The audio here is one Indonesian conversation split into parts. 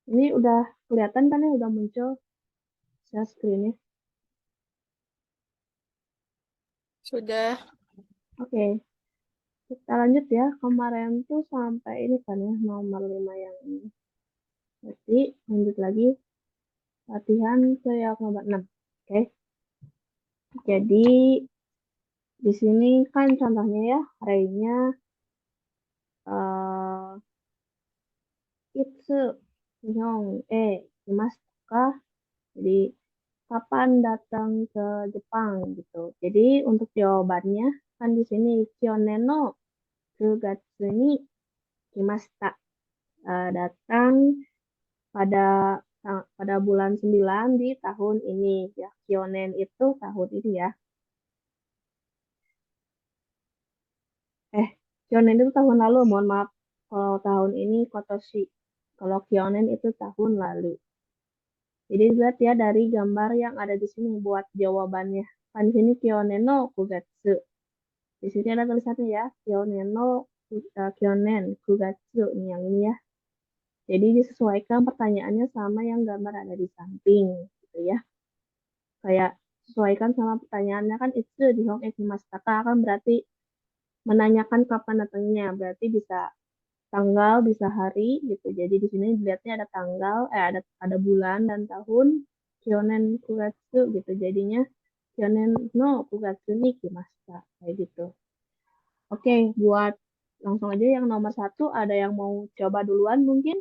Ini udah kelihatan kan ya, udah muncul share screen-nya. Sudah. Oke, kita lanjut ya. Kemarin tuh sampai ini kan ya, nomor 5 yang ini. Berarti lanjut lagi latihan ke yang nomor 6. Oke, jadi di sini kan contohnya ya, Reinya eh Itsu, Nyong, Imasu ka? Jadi kapan datang ke Jepang gitu. Jadi untuk jawabannya kan di sini Kyonen no 9月に来ました. Datang pada pada bulan 9 di tahun ini ya. Kyonen itu tahun ini ya. Eh, Kyonen itu tahun lalu, mohon maaf. Kalau tahun ini Kotoshi. Kalau Kyonen itu tahun lalu. Jadi lihat ya dari gambar yang ada di sini buat jawabannya. Kan di sini Kyonen no Kugatsu. Di sini ada tulisannya ya, Kyonen no Kyonen Kugatsu. Ini yang ini ya. Jadi disesuaikan pertanyaannya sama yang gambar ada di samping gitu ya. Kayak sesuaikan sama pertanyaannya kan itu di Hong Ekimastaka kan berarti menanyakan kapan datangnya. Berarti bisa tanggal, bisa hari gitu. Jadi di sini dilihatnya ada tanggal, ada bulan dan tahun Kyonen Kugatsu gitu. Jadinya Kyonen no Kugatsu ni kimashita kayak gitu. Oke, buat langsung aja yang nomor satu ada yang mau coba duluan mungkin?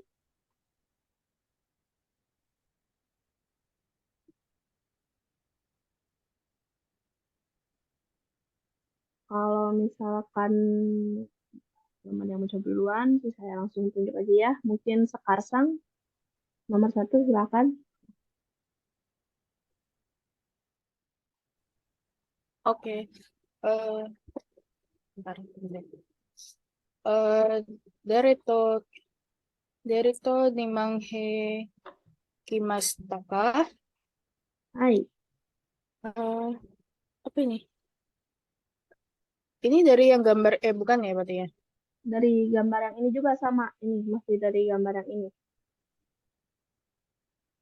Kalau misalkan teman yang mencoba duluan, saya langsung tunjuk aja ya. Mungkin Sekarsang, nomor satu silakan. Oke. Eh, bentar, bentar. Eh, Dereto, Dereto Nimanghe Kimasta ka? Hai, Eh, apa ini? Ini dari yang gambar, bukan ya berarti ya? dari gambar yang ini juga sama. Ini masih dari gambar yang ini.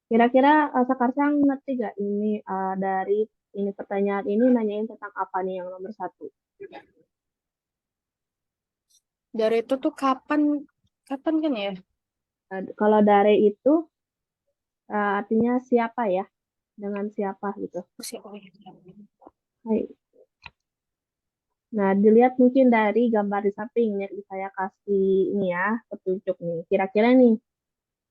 Kira-kira Sekarsang ngerti gak ini dari ini pertanyaan ini nanyain tentang apa nih yang nomor satu? Dereto tuh kapan, kapan kan ya? Kalau dari itu artinya siapa ya? Dengan siapa gitu. Masih, oh ya. Hai. Nah, dilihat mungkin dari gambar di samping ya, saya kasih ini ya, petunjuk nih. Kira-kira nih,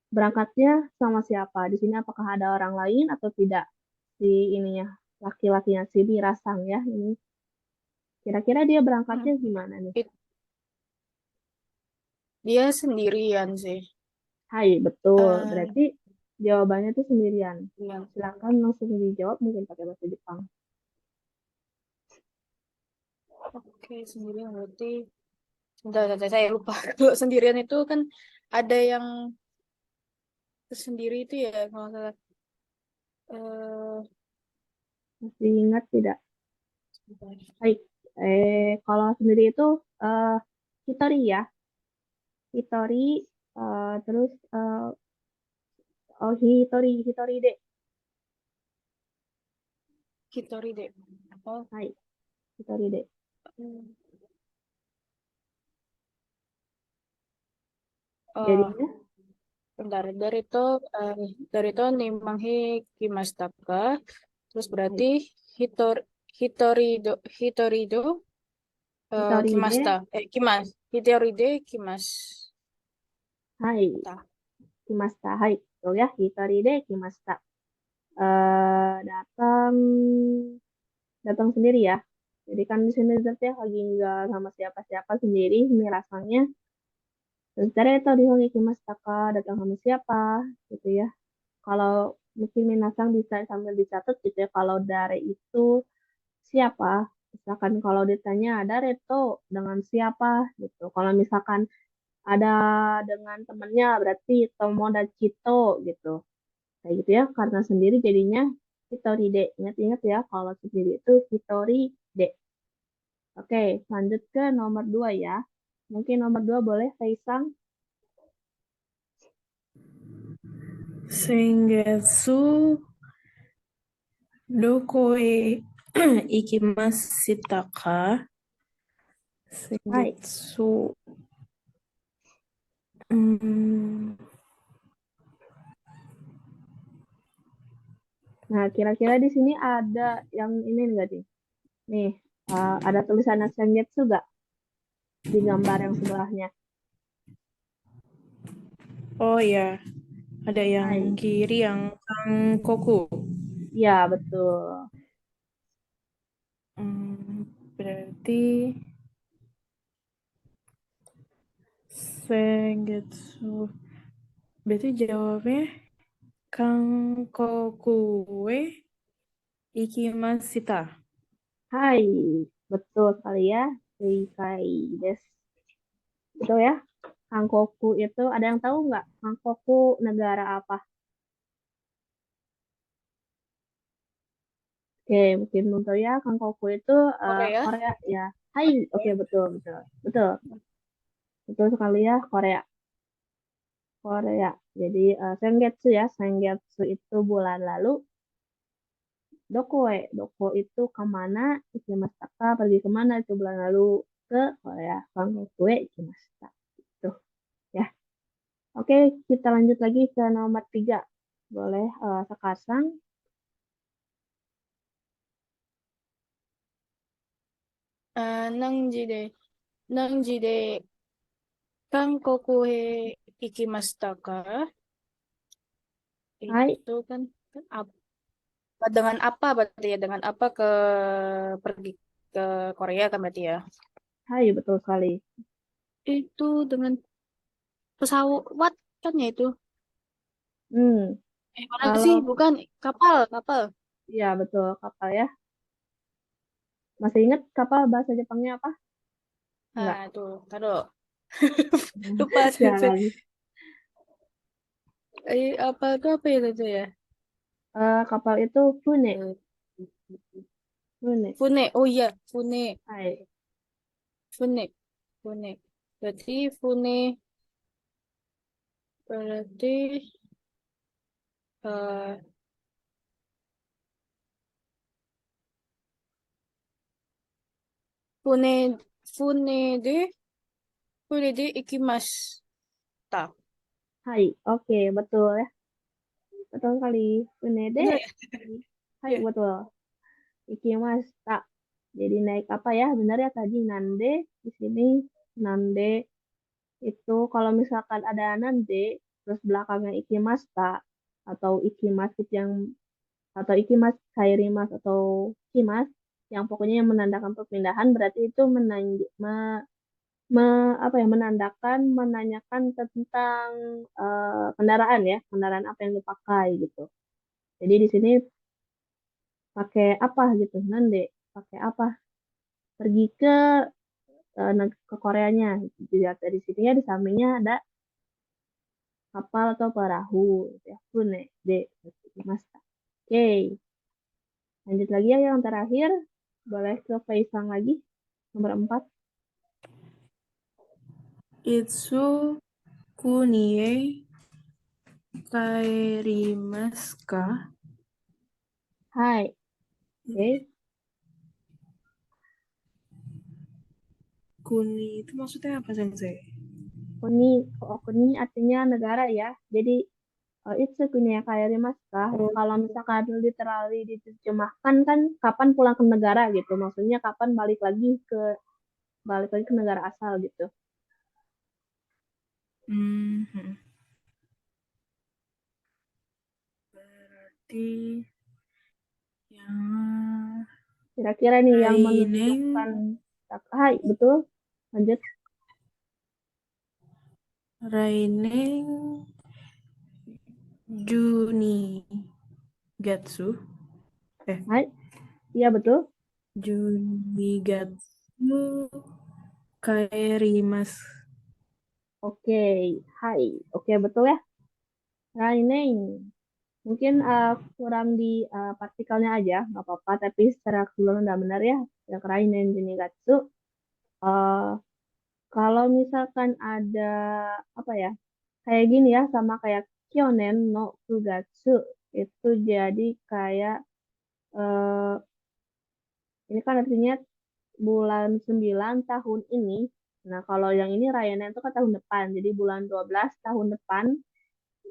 berangkatnya sama siapa? Di sini apakah ada orang lain atau tidak? Si ininya, laki-lakinya si Mirasang ya. Ini kira-kira dia berangkatnya Hmm. gimana nih? It- Dia sendirian sih. Hai, betul. Eh, Berarti jawabannya tuh sendirian. iya. Silakan langsung dijawab mungkin pakai bahasa Jepang. Oke, sendirian berarti. Bentar, bentar, saya lupa. Kalau sendirian itu kan ada yang sendiri itu ya, kalau nggak salah. Eh, Masih ingat tidak? Sebentar. Baik. Kalau sendiri itu eh Hitori ya. Hitori terus oh Hitori de. Hitori deh. Oh, Hai, Hitori de. hmm. Oh, Jadinya bentar. Eh, dari itu Nimanghi Kimastaka. Terus hai, berarti Hitor, Hitorido, Hitorido, Hitori de. Kimasta. Kimas. Hitoride Kimasta. Hai, kimasta. Hai, tuh ya, Hitori de kimasta. Datang datang sendiri ya. Jadi kan di sini ya lagi nggak sama siapa-siapa sendiri, ini rasanya. Terus dari itu di kimasta ka, datang sama siapa, gitu ya. Kalau mungkin Minasang bisa sambil dicatat gitu ya. Kalau dari itu siapa? Misalkan kalau ditanya ada Reto dengan siapa gitu. Kalau misalkan ada dengan temennya berarti Tomo dan Cito gitu. Kayak gitu ya. Karena sendiri jadinya Hitoride. Ingat-ingat ya kalau sendiri itu Hitoride. Oke, lanjut ke nomor 2 ya. Mungkin nomor 2 boleh Kaisang. Sengetsu dokoe ikimasu shita ka? Hai. Sengetsu. Hmm, Nah, kira-kira di sini ada yang ini enggak nih? Nih, ada tulisan Sengetsu nggak di gambar yang sebelahnya? oh ya, ada yang Hai. kiri yang Kangkoku. Iya, betul. Berarti Sengetsu. Berarti jawabnya Kangkoku ikimashita. Hai. Betul sekali ya. Ikai des. Betul ya. Hankoku itu ada yang tahu nggak? Hankoku negara apa? Oke, mungkin belum tahu ya. Hankoku itu Korea. Korea ya. Hai. Oke, betul, betul. Betul. Betul sekali ya, Korea. Korea. Jadi Sengetsu ya. Sengetsu itu bulan lalu. Dokoe. Doko itu kemana? Ikimashita pergi kemana? Itu bulan lalu ke Korea. Hankoku ikimashita. Tuh ya. Oke, kita lanjut lagi ke nomor 3. Boleh Sekasang. Nangjide. Nangjide Kangkoku he ikimashita ka? Hai. Itu kan dengan apa berarti ya? Dengan apa pergi ke Korea kan berarti ya? Hai, betul sekali. Itu dengan pesawat kan ya itu? Hmm, Mana sih? kalau Bukan kapal, kapal. ya betul kapal ya. Masih ingat kapal bahasa Jepangnya apa? Nah, Enggak. itu, taruh. Lupa saya. Jangan. Apa itu apa ya itu ya? Kapal itu fune. Eh, Fune. Fune. Oh iya, Fune. Hai. Fune. Fune. Berarti Fune berarti eh Fune Fune de Fune de ikimashita. Hai. Oke, betul ya. Betul sekali. Fune de. Benar ya? Hai, Ya. betul. Ikimashita. Jadi naik apa ya? Benar ya tadi nande di sini nande itu kalau misalkan ada nande terus belakangnya ikimashita atau ikimas yang atau ikimas, kairimas atau kimas yang pokoknya yang menandakan perpindahan berarti itu apa ya menandakan menanyakan tentang kendaraan ya kendaraan apa yang dipakai gitu. Jadi di sini pakai apa gitu nanti pakai apa pergi ke ke Koreanya. Dilihat dari sini ya di sampingnya ada kapal atau perahu gitu ya. Fune de mas. Oke, lanjut lagi ya yang terakhir. Boleh ke Faisal lagi. Nomor 4. Itsu kunie kaerimasu ka? Hai. Oke. Kuni itu maksudnya apa, Sensei? Kuni, kuni artinya negara ya. Jadi itu kunia kairi mas kah? Oh, Kalau misalkan literally diterjemahkan kan kapan pulang ke negara gitu. Maksudnya kapan balik lagi ke negara asal gitu. hmm. Berarti yang Kira-kira nih yang Raineng menunjukkan hai betul. Lanjut. Raineng Juni Gatsu eh Hai. Iya betul. Juni Gatsu Kaerimasu. Oke. Hai. Oke betul ya. Raineng. Mungkin kurang di partikelnya aja, nggak apa-apa. Tapi secara keseluruhan udah benar ya. Yang Raineng Jinigatsu. Eh kalau misalkan ada apa ya kayak gini ya sama kayak kyonen no kugatsu itu jadi kayak eh, ini kan artinya bulan 9 tahun ini. Nah, kalau yang ini rayanan itu kan tahun depan. Jadi bulan 12 tahun depan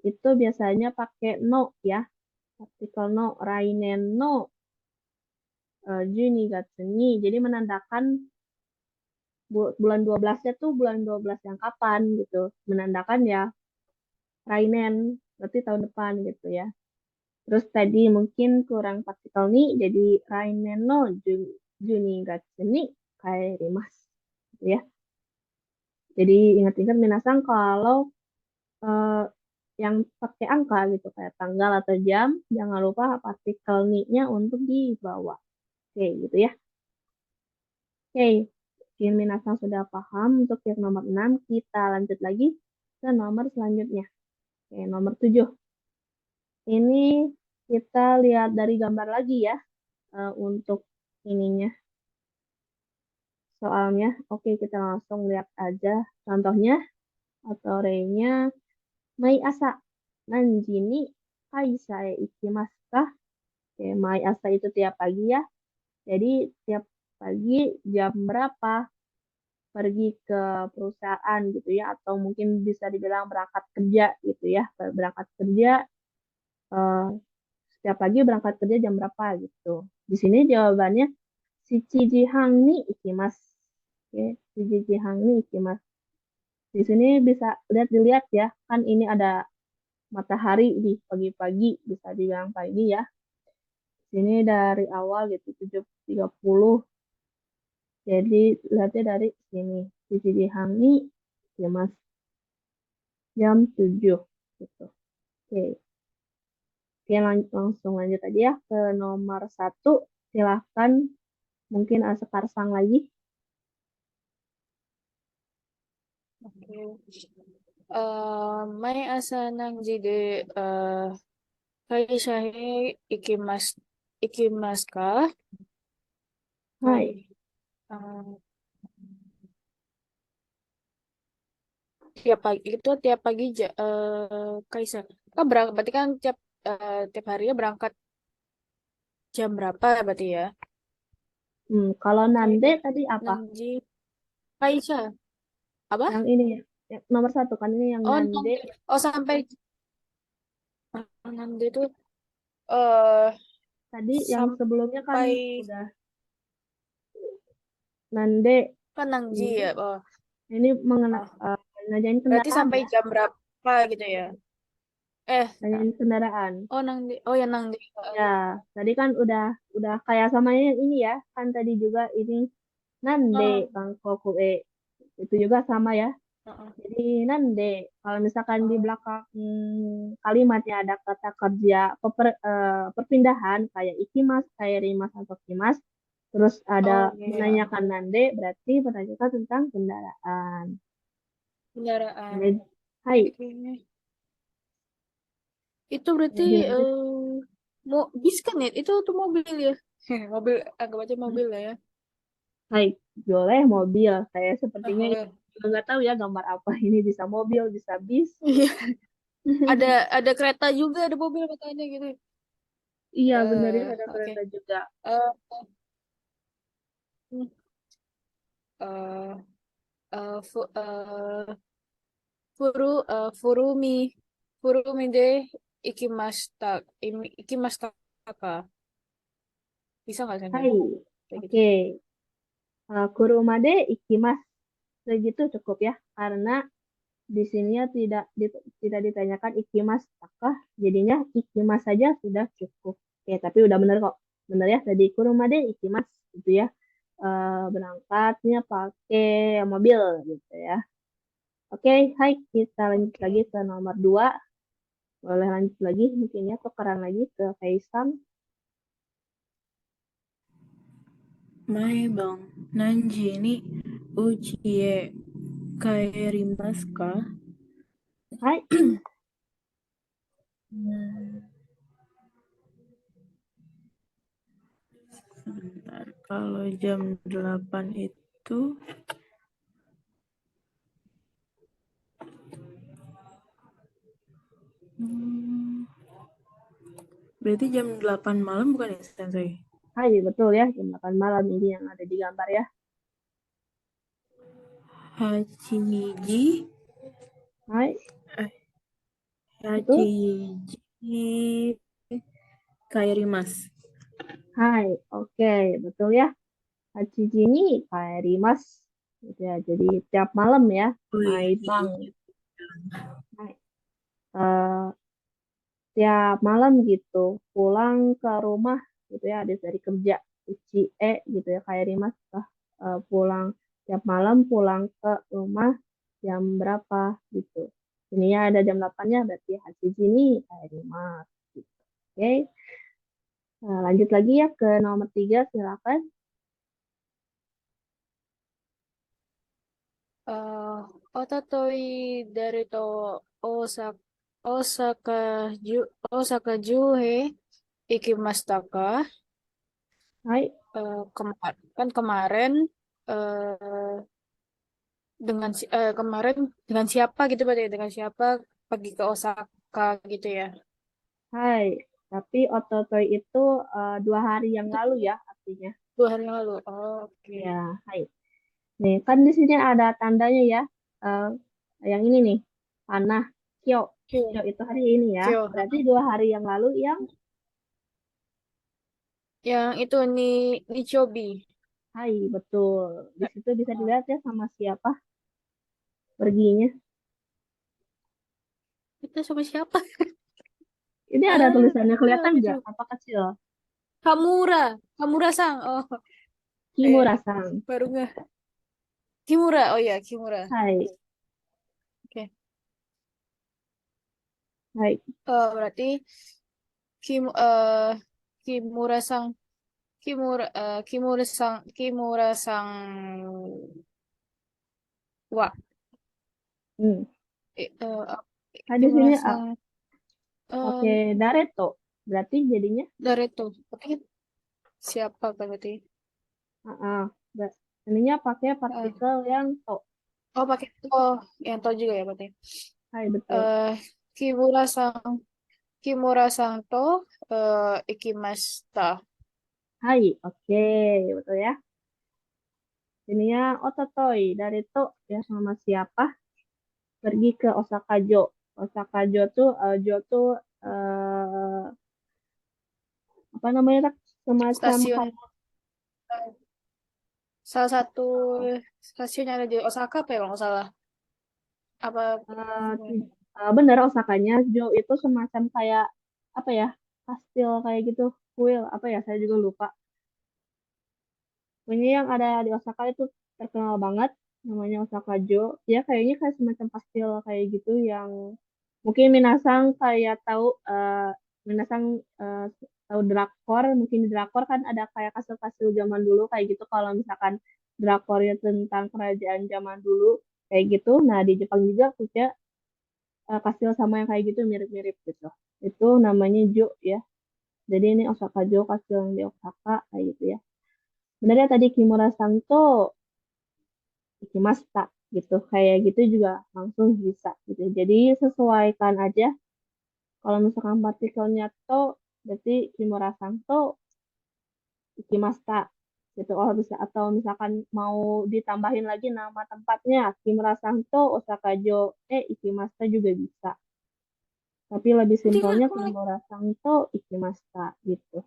itu biasanya pakai no ya. Partikel no, rainen no, Juni Gatsuni. Jadi menandakan bulan 12-nya tuh bulan 12 yang kapan gitu. Menandakan ya rainen, berarti tahun depan gitu ya. Terus tadi mungkin kurang partikel nih, jadi rainen no Juni Gatsuni kaerimasu gitu ya. Jadi ingat-ingat minasang kalau eh, yang pakai angka gitu kayak tanggal atau jam, jangan lupa partikel nya untuk dibawa. Oke, gitu ya. Oke, mungkin minasang sudah paham untuk yang nomor 6. Kita lanjut lagi ke nomor selanjutnya. Oke, nomor 7. Ini kita lihat dari gambar lagi ya untuk ininya soalnya. Oke, kita langsung lihat aja contohnya atau re-nya. Mai asa nanji ni kaisa e ikimasu ka? Oke, mai asa itu tiap pagi ya. Jadi tiap pagi jam berapa pergi ke perusahaan gitu ya, atau mungkin bisa dibilang berangkat kerja gitu ya. Berangkat kerja eh, setiap pagi berangkat kerja jam berapa gitu. Di sini jawabannya shichiji hang ni ikimasu. Oke, shichiji hang ni ikimasu. Di sini bisa dilihat ya, kan ini ada matahari di pagi-pagi, bisa dibilang pagi ya. Sini dari awal gitu 7.30. Jadi lihatnya dari sini. Cici Hangi ya Mas jam 7 gitu. Oke. Oke, langsung lanjut aja ya ke nomor 1. Silahkan mungkin Sekar Sang lagi. Oke. Mai asa nanji de kaisha he ikimasu ka? Kai. Hai. eh, tiap pagi itu tiap pagi kaisa. Kan berarti kan tiap harinya berangkat jam berapa ya berarti ya? Kalau Nande Kayak tadi apa? Nanji Kaisa. Apa? Yang ini ya. Yang nomor 1 kan ini yang Oh, Nande. Nande. Oh, sampai Nande itu eh Tadi yang sebelumnya kan sampai udah Nande. kan Nangji Ini ya. Oh, ini oh. ngajain Berarti kendaraan sampai ya. jam berapa gitu ya? Ngajain kendaraan. Oh Nangdi. Oh ya Nangdi. Ya, tadi kan udah kayak sama yang ini ya. Kan tadi juga ini nande Oh, bangkoku itu juga sama ya. oh, Jadi nande kalau misalkan di oh. belakang kalimatnya ada kata kerja perpindahan kayak ikimas, kayak rimas atau kimas, terus ada Oh iya. menanyakan nande berarti menanyakan tentang kendaraan. Kendaraan. Jadi, hai, Oke. Itu berarti jadi lanjut. mau bis kan ya? Itu tuh mobil ya? Mobil anggap aja mobil lah ya. Hai, boleh mobil. Saya sepertinya Oh, juga nggak tahu ya gambar apa ini bisa mobil, bisa bis. iya. Ada kereta juga, ada mobil katanya gitu. Iya, bener ya ada Oke. kereta juga. Eh, hmm, eh, eh, fu- eh, Furumi Furumi de ikimasta ka. Bisa nggak sih Hai, kayak gitu? oke. Kurumade ikimas. Segitu cukup ya, karena di sininya tidak ditanyakan ikimas apakah, jadinya ikimas saja sudah cukup. Oke, tapi udah bener kok. Bener ya, tadi kurumade ikimas gitu ya. Berangkatnya pakai mobil gitu ya. Oke, hai, kita lanjut lagi Oke. ke nomor 2. Boleh lanjut lagi mungkin ya, tukeran lagi ke Kaisan. Mai bang, Nanji ni uchiye kaerimasu ka? Hai, Hmm, Sebentar, kalau jam 8 itu Hmm, berarti jam 8 malam bukan ya, Sensei? Hai, betul ya, jam 8 malam ini yang ada di gambar ya. Hachiji, Hai, eh, betul. Hachiji kairimasu. Hai, oke, betul ya. Hachiji ni kaerimasu. Gitu ya. Jadi tiap malam ya, Oh iya, Maibang. Hai. Eh, tiap malam gitu, pulang ke rumah gitu ya, habis dari kerja. Gitu ya, kaerimasu. Pulang tiap malam pulang ke rumah jam berapa gitu. Ini ya ada jam 8-nya berarti Hachiji ni kaerimasu. Gitu. Oke. Nah, lanjut lagi ya ke nomor 3, silakan. Eh, Otatoi dari to Osaka Osaka Ju Osaka Juhe ikimashita ka? Hai, Kan kemarin eh kemarin dengan siapa gitu berarti dengan siapa pergi ke Osaka gitu ya. hai. Tapi ototoi itu 2 hari yang Itu lalu ya artinya. 2 hari yang lalu. Oh, oke. Ya, hai. Nih, kan di sini ada tandanya ya. Eh, yang ini nih, panah, kyo. Kyo Kyo. itu hari ini ya. Kyo. Berarti 2 hari yang lalu yang Yang itu Nichobi. hai, betul. Di situ bisa dilihat ya sama siapa perginya. Kita sama siapa? Ini ada Ah, tulisannya kelihatan nggak? lucu. Apa kecil? Kamura. Kamura-sang. Oh, iya. Kimura-san. Baru nggak. Kimura. Oh iya, Kimura. Hai, Oke. hai. Berarti Kimura-sang Kimura-sang wa Hmm. eh, eh, Nah, di sini Kimura-sang pakai eh dareto. Berarti jadinya Dareto. Berarti kan siapa kan berarti? ah, ininya pakai Eh, partikel yang to. oh pakai yang tahu juga ya berarti. Hai, betul. Eh Kimura-sang Kimura-sang to ikimashita. Hai, oke, betul ya. Ininya ototoi dari to ya sama siapa? Pergi ke Osaka Jo. Osaka Jo tuh Jo tuh eh, apa namanya tak? Semacam Stasiun kayak salah satu stasiun yang ada di Osaka apa ya kalau nggak salah? Apa bener Osakanya Jo itu semacam kayak apa ya? Kastil kayak gitu. Kuil apa ya? Saya juga lupa. Pokoknya yang ada di Osaka itu terkenal banget, namanya Osaka Jo. Ya kayaknya kayak semacam kastil kayak gitu yang mungkin Minasang kayak tahu Minasang eh, tahu drakor, mungkin di drakor kan ada kayak kastil-kastil zaman dulu kayak gitu kalau misalkan drakornya tentang kerajaan zaman dulu kayak gitu. Nah, di Jepang juga punya kastil sama yang kayak gitu mirip-mirip gitu. Itu namanya Jo ya. Jadi ini Osaka Jo, kastil yang di Osaka kayak gitu ya. Sebenarnya tadi Kimura Santo Ikimasta gitu. Kayak gitu juga langsung bisa gitu. Jadi sesuaikan aja. Kalau misalkan partikelnya to, berarti Kimura Santo Ikimasta gitu. Oh bisa atau misalkan mau ditambahin lagi nama tempatnya Kimura Santo Osaka Jo Ikimasta juga bisa. Tapi lebih nanti simpelnya aku lagi Kimura Santo Ikimasta gitu.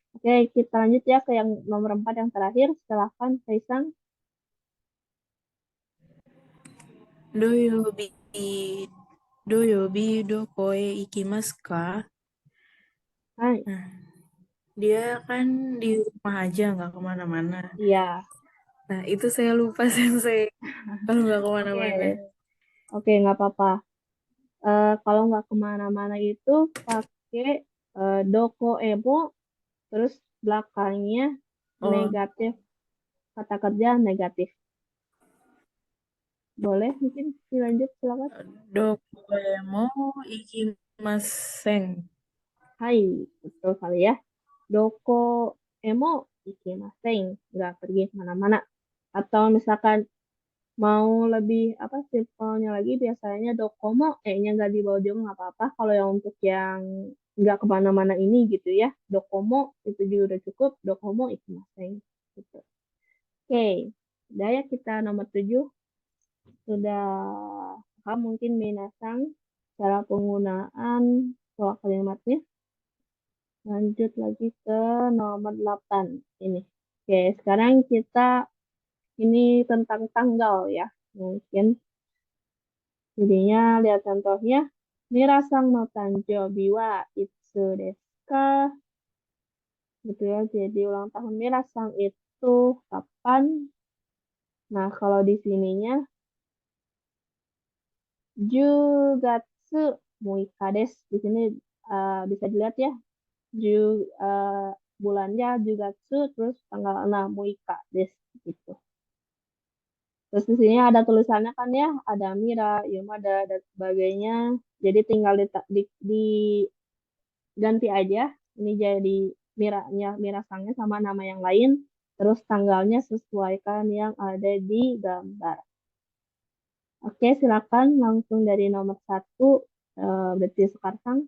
Oke, kita lanjut ya ke yang nomor 4 yang terakhir. Silahkan, Kaisang. Doyobi, doyobi dokoe ikimasu ka? Hai. Nah, dia kan di rumah aja nggak kemana-mana. Iya. Nah, itu saya lupa sensei. Kalau nggak kemana-mana. Oke. Oke, nggak apa-apa. Kalau nggak kemana-mana itu pakai doko emo, terus belakangnya Oh, negatif, kata kerja negatif. Boleh mungkin dilanjut, silakan. dokoemo ikimasen. Hai, betul kali ya. Doko emo ikimasen, nggak pergi kemana-mana. Atau misalkan Mau lebih apa simpelnya lagi biasanya Docomo, nya nggak dibawa juga nggak apa-apa. Kalau yang untuk yang nggak kemana-mana ini gitu ya, Docomo itu juga udah cukup. Docomo itu masing gitu. Oke, udah ya kita nomor 7 sudah paham mungkin minasang cara penggunaan pola kalimatnya. Lanjut lagi ke nomor 8 ini. Oke, sekarang kita ini tentang tanggal ya. Mungkin jadinya lihat contohnya. Mirasang no tanjobi wa itsu desu ka? Gitu ya. Jadi ulang tahun Mirasang itu kapan? Nah, kalau di sininya Jugatsu Muika desu. Di sini bisa dilihat ya. Ju, eh, bulannya Jugatsu terus tanggal 6 Muika desu gitu. Terus di sini ada tulisannya kan ya, ada Mira, Yamada, dan sebagainya. Jadi tinggal diganti aja. Ini jadi Miranya, Mira Sangnya sama nama yang lain. Terus tanggalnya sesuaikan yang ada di gambar. Oke, silakan langsung dari nomor 1. Berarti sekarang.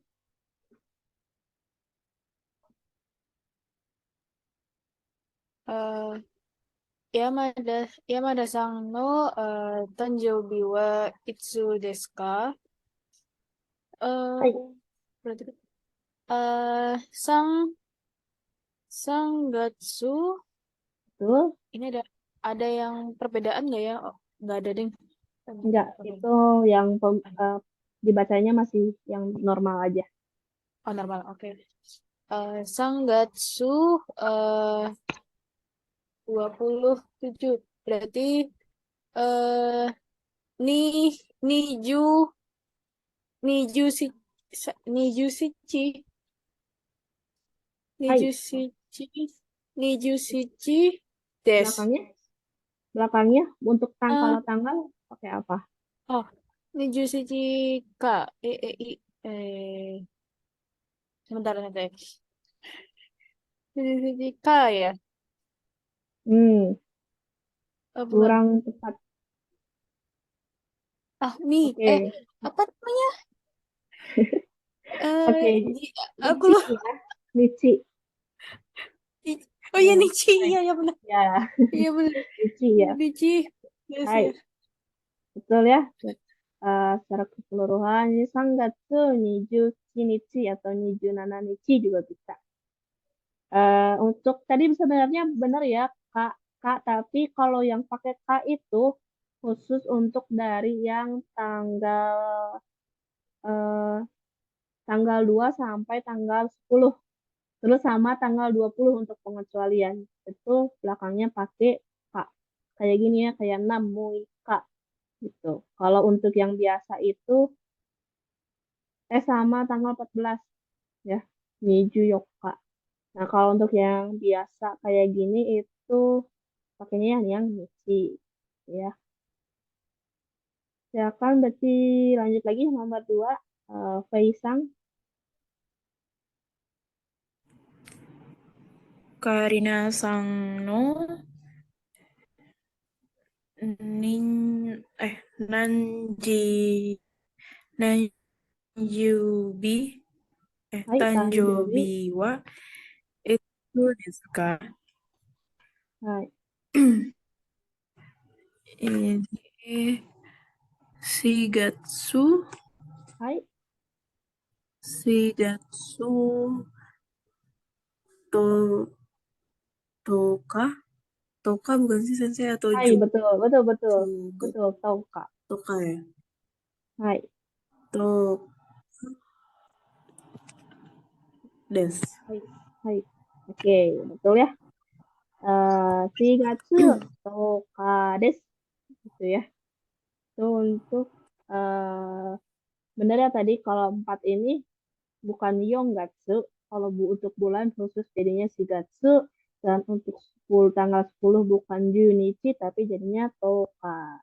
Eh, Yamada Yamada-san no tanjoubi wa itsu desu ka? Eh, Hai, berarti eh sang Sanggatsu betul. ini ada yang perbedaan nggak ya? Oh, nggak ada ding. Enggak, Oke. itu yang dibacanya masih yang normal aja. Oh, normal. Oke. Sanggatsu 27. Berarti eh ni niju niju si niju sichi niju Hai, sichi niju sichi des. belakangnya, belakangnya untuk Eh, kalau tanggal pakai apa? oh, niju sichi ka sebentar nanti. Niju sichi ka ya. Hmm, Bukan. kurang tepat. Oke, Apa namanya? oke, Eh, di- aku Nici loh. ya, Nici. Oh iya Hmm, Nichi, hai. iya ya benar. Ya, Iya benar. Nici ya. Nichi. Yes, Hai, yes. betul ya. Secara keseluruhan ini Sangatsu Niju Shinichi atau Niju Nana Nichi juga bisa. Untuk tadi sebenarnya benar ya Kak, Kak, tapi kalau yang pakai K itu khusus untuk dari yang eh, tanggal 2 sampai tanggal 10. Terus sama tanggal 20 untuk pengecualian. Itu belakangnya pakai K. Kayak gini ya, kayak 6 K gitu. Kalau untuk yang biasa itu sama tanggal 14 ya. Niju Yoka. Nah, kalau untuk yang biasa kayak gini itu pakainya yang Nichi ya. Silakan berarti lanjut lagi nomor 2 Faisang. Karina Sang no nin Nanji Nanjubi Hai Tanjobi. Tanjobi wa itu desu ka? Hai. Ini Shigatsu Hai. Shigatsu to Toka Toka bukan sih sensei atau Hai, Ju? betul, betul, betul. Sugat Betul, tahu Kak. Toka ya. Hai. To des. Hai. Hai. Oke, betul ya. Shigatsu Toka desu. Gitu ya. Itu untuk benar ya tadi kalau 4 ini bukan Yongatsu. Kalau untuk bulan khusus jadinya Shigatsu. Dan untuk 10, tanggal 10 bukan Junichi tapi jadinya Toka.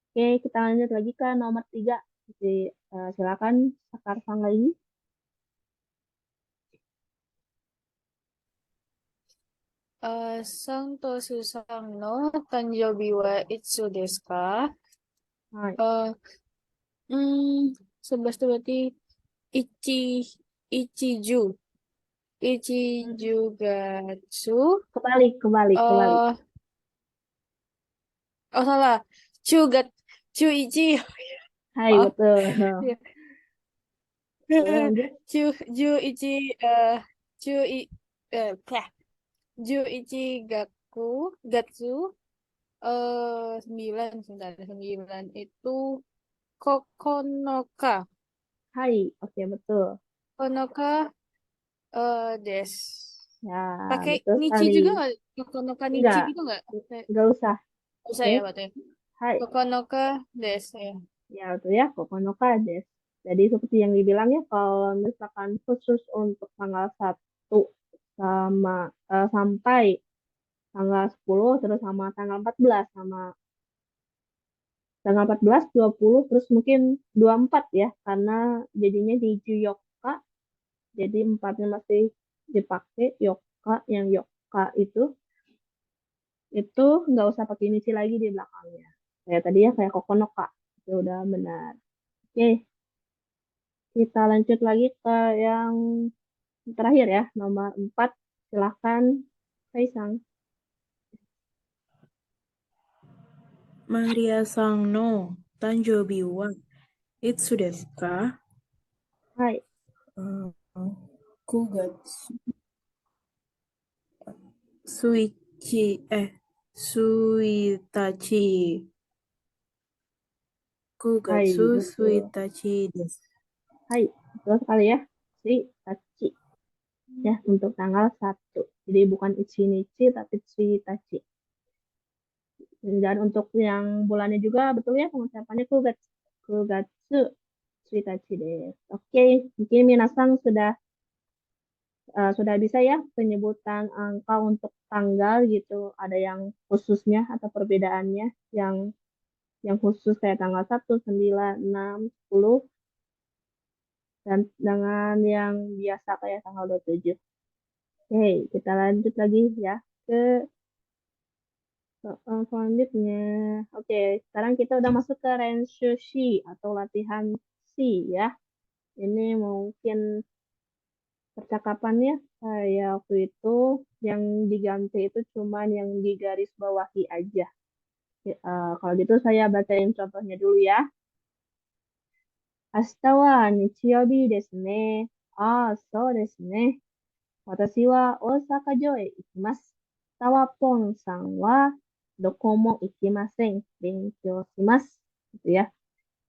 Oke, kita lanjut lagi ke nomor 3. Jadi, silakan Sekar Sang lagi. Santo Susang no Tanjobi wa Itsu desu ka? はい。 Eh, 11 itu berarti Ichi Ichiju Hmm. Ichijugatsu. Kebalik. Oh salah. Chugat Chuichi. Hai, Maaf. betul. Ya. Boleh lanjut. Juichi Chui Kah. Juichi Gatsu 9 sebentar 9 itu Kokonoka. Hai, oke betul. Konoka des. Ya, Pakai betul nichi sekali. juga nggak? Kokonoka nichi Enggak, gitu nggak? enggak usah. Usah Oke. ya berarti. Hai, Kokonoka des ya. ya betul ya, Kokonoka des. Jadi seperti yang dibilang ya, kalau misalkan khusus untuk tanggal 1 sampai tanggal 10 terus sama tanggal 14 sama tanggal 14, 20 terus mungkin 24 ya, karena jadinya di Juyoka, jadi empatnya masih dipakai Yoka, yang Yoka itu nggak usah pakai inisi lagi di belakangnya. Kayak tadi ya, kayak Kokonoka. Itu udah benar. Oke, kita lanjut lagi ke yang terakhir ya, nomor 4. Silahkan, Kaisang. Maria-san no Tanjobi wa Itsu desu ka? Hai, 9月1日、9 hai, 月 betul. 1日です。Hai, betul sekali ya. Si Tachi. Ya, untuk tanggal 1. Jadi bukan Ichinichi, tapi Tsuitachi. Dan untuk yang bulannya juga, betul ya pengucapannya Kugatsu. Kugatsu, Tsuitachi deh. Oke, mungkin Minasang sudah bisa ya penyebutan angka untuk tanggal gitu. Ada yang khususnya atau perbedaannya. Yang khusus kayak tanggal 1, 9, 6, 10. Dan dengan yang biasa kayak tanggal 27. Oke, kita lanjut lagi ya ke soal selanjutnya. Oke, sekarang kita udah masuk ke Renshushi atau latihan shi ya. Ini mungkin percakapannya kayak waktu itu yang diganti itu cuman yang di garis bawahi aja. Kalau gitu saya bacain contohnya dulu ya. Ashita wa nichiyobi desu ne. Ah, so desu ne. Watashi wa Osaka jo e ikimasu. Tawapon-san wa doko mo ikimasen. Benkyou shimasu. Gitu ya.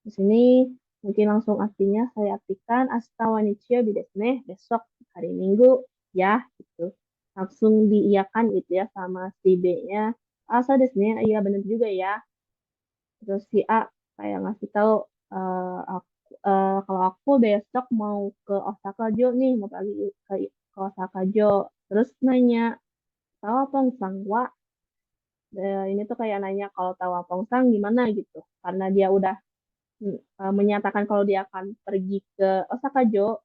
Di sini mungkin langsung artinya saya artikan Ashita wa nichiyobi desu ne. Besok hari Minggu ya gitu. Langsung diiyakan gitu ya sama si B-nya. Asa desu ne. Iya benar juga ya. Terus si A kayak ngasih tahu kalau aku besok mau ke Osaka Jo nih, mau pergi ke Osaka Jo. Terus nanya, tahu Pongsang wa? Ini tuh kayak nanya kalau tahu Pongsang gimana gitu. Karena dia udah menyatakan kalau dia akan pergi ke Osaka Jo,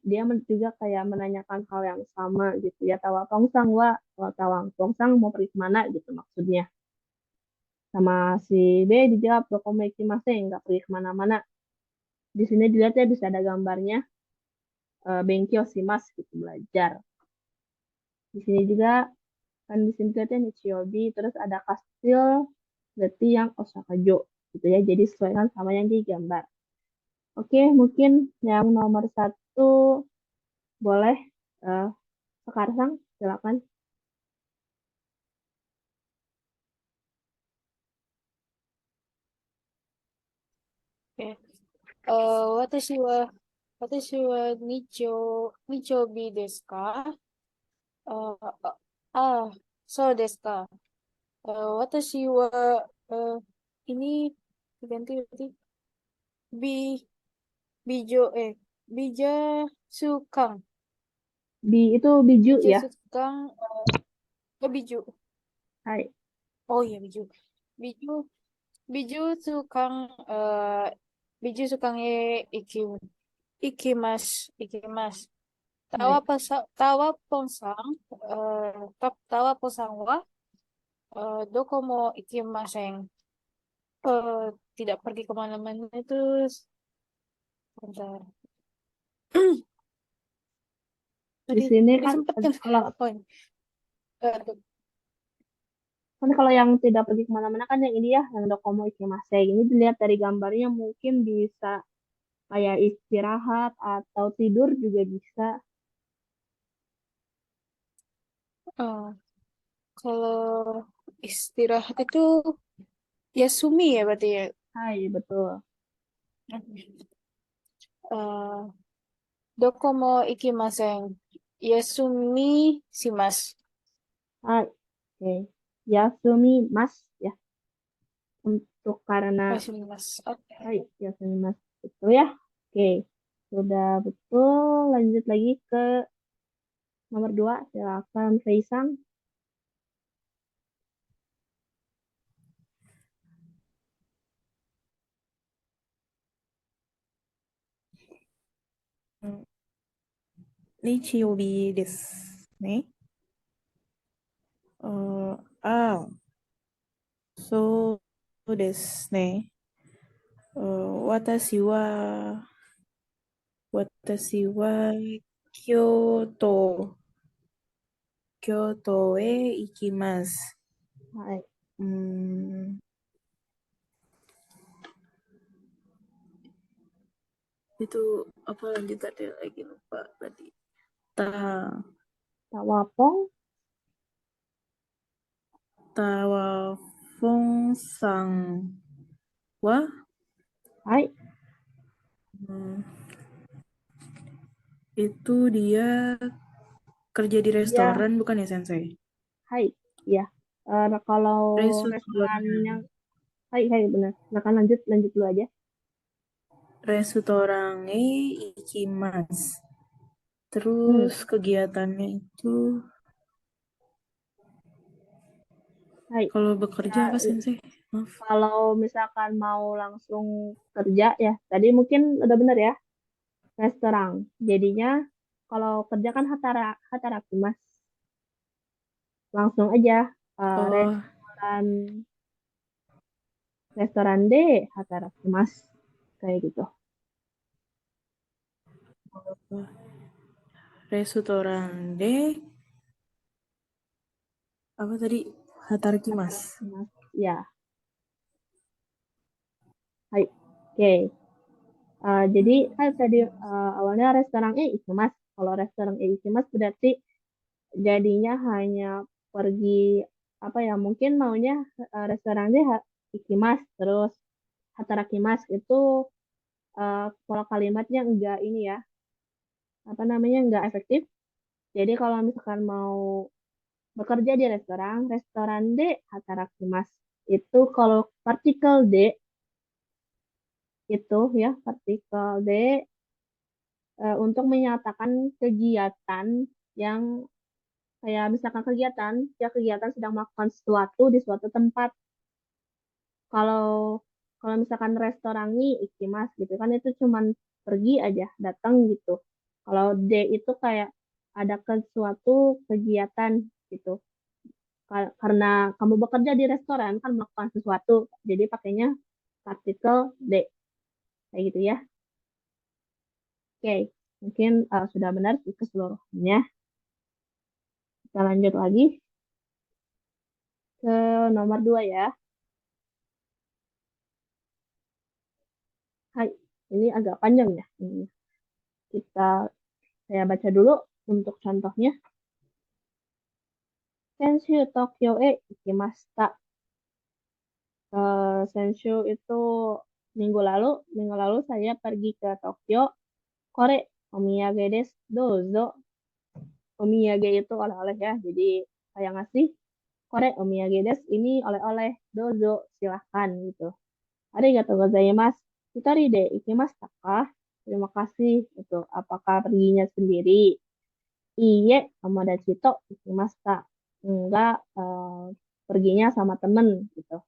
dia juga kayak menanyakan hal yang sama gitu ya. Tahu Pongsang wa? Kalau tahu Pongsang mau pergi kemana gitu maksudnya. Sama si B dijawab, Dokomeki Maseng, nggak pergi kemana-mana. Di sini dilihat ya bisa ada gambarnya Benkyo Shimasu gitu belajar. Di sini juga kan di sini dilihatnya Nichiyobi terus ada kastil berarti yang Osaka Jo gitu ya. Jadi sesuaikan sama yang di gambar. Oke, mungkin yang nomor 1 boleh uh, sekarang silakan. Oke. Watashi wa nichobi desu ka? Uh, ah, so desu ka. Watashi wa eh, ini diganti berarti bi bijo bija sukang Itu biju bija ya. sukang biju. Hai. Oh iya biju. Biju biju sukang biju sukang ikimas ikimas. Tawa Baik. tawa ponsang, tawa ponsang wa, dokomo ikimasen. Eh, Tidak pergi kemana-mana itu, bentar. Di Tadi sini tadi kan sempet kan kalau poin. kan yang tidak pergi kemana-mana kan yang ini ya, yang dokomo ikimase. Ini dilihat dari gambarnya mungkin bisa kayak istirahat atau tidur juga bisa. eh, kalau istirahat itu Yasumi ya berarti ya. Hai, betul. Eh, Dokomo ikimasen. Yasumi shimasu. Hai, oke. Yasumi mas ya, untuk karena Yasumi-masu. Oke. hai, Yasumi mas. Betul ya? Oke. Sudah betul. Lanjut lagi ke nomor 2. Silakan Faisang. Nichiyobi desu ne. Ah,そうですね。私は京都へ行きます。Hai. Hmm, itu apa lanjutannya lagi lupa tadi. Ta Tawapong. Tawafong Sang wa. Hai. Itu dia kerja di Dia, restoran bukan ya Sensei? hai. Ya. Kalau restoran Restoran yang, hai, hai, benar. Silakan lanjut, lanjut dulu aja. restoran ikimasu. Hmm, Terus kegiatannya itu hai. kalau Ya, bekerja apa Sensei? Maaf. kalau misalkan mau langsung kerja ya, tadi mungkin udah bener ya, restoran. Jadinya kalau kerja kan hataraku mas, langsung aja Oh, restoran de hataraku mas, kayak gitu. restoran de apa tadi? Hatarakimasu. Hataraku mas, ya, hai. Oke. Jadi kan tadi awalnya restoran ikimas. Kalau restoran ikimas berarti jadinya hanya pergi apa ya, mungkin maunya restorannya ikimas terus hatarakimas itu pola kalimatnya enggak ini ya, apa namanya, enggak efektif. Jadi kalau misalkan mau bekerja di restoran de hatarakimas itu kalau partikel de itu ya, partikel de untuk menyatakan kegiatan yang kayak misalkan kegiatan, ya kegiatan sedang melakukan sesuatu di suatu tempat. Kalau kalau misalkan restoran nih ikimas gitu kan itu cuman pergi aja, datang gitu. Kalau D itu kayak ada ke suatu kegiatan gitu. Karena kamu bekerja di restoran kan melakukan sesuatu, jadi pakainya partikel D kayak gitu ya. Oke, mungkin sudah benar sih keseluruhannya. Kita lanjut lagi ke nomor 2 ya. Hai, ini agak panjang ya. Kita saya baca dulu untuk contohnya. Senshu Tokyo ikimashita. Senshu itu minggu lalu saya pergi ke Tokyo. Kore omiyage desu, dozo. Omiyage itu oleh-oleh ya, jadi saya ngasih. Kore omiyage desu, ini oleh-oleh, dozo, silahkan gitu. Arigatou gozaimasu. Hitori de ikimashita kah? Terima kasih. Itu apakah perginya sendiri? Iye, tomodachi to ikimashita. Enggak, perginya sama temen gitu.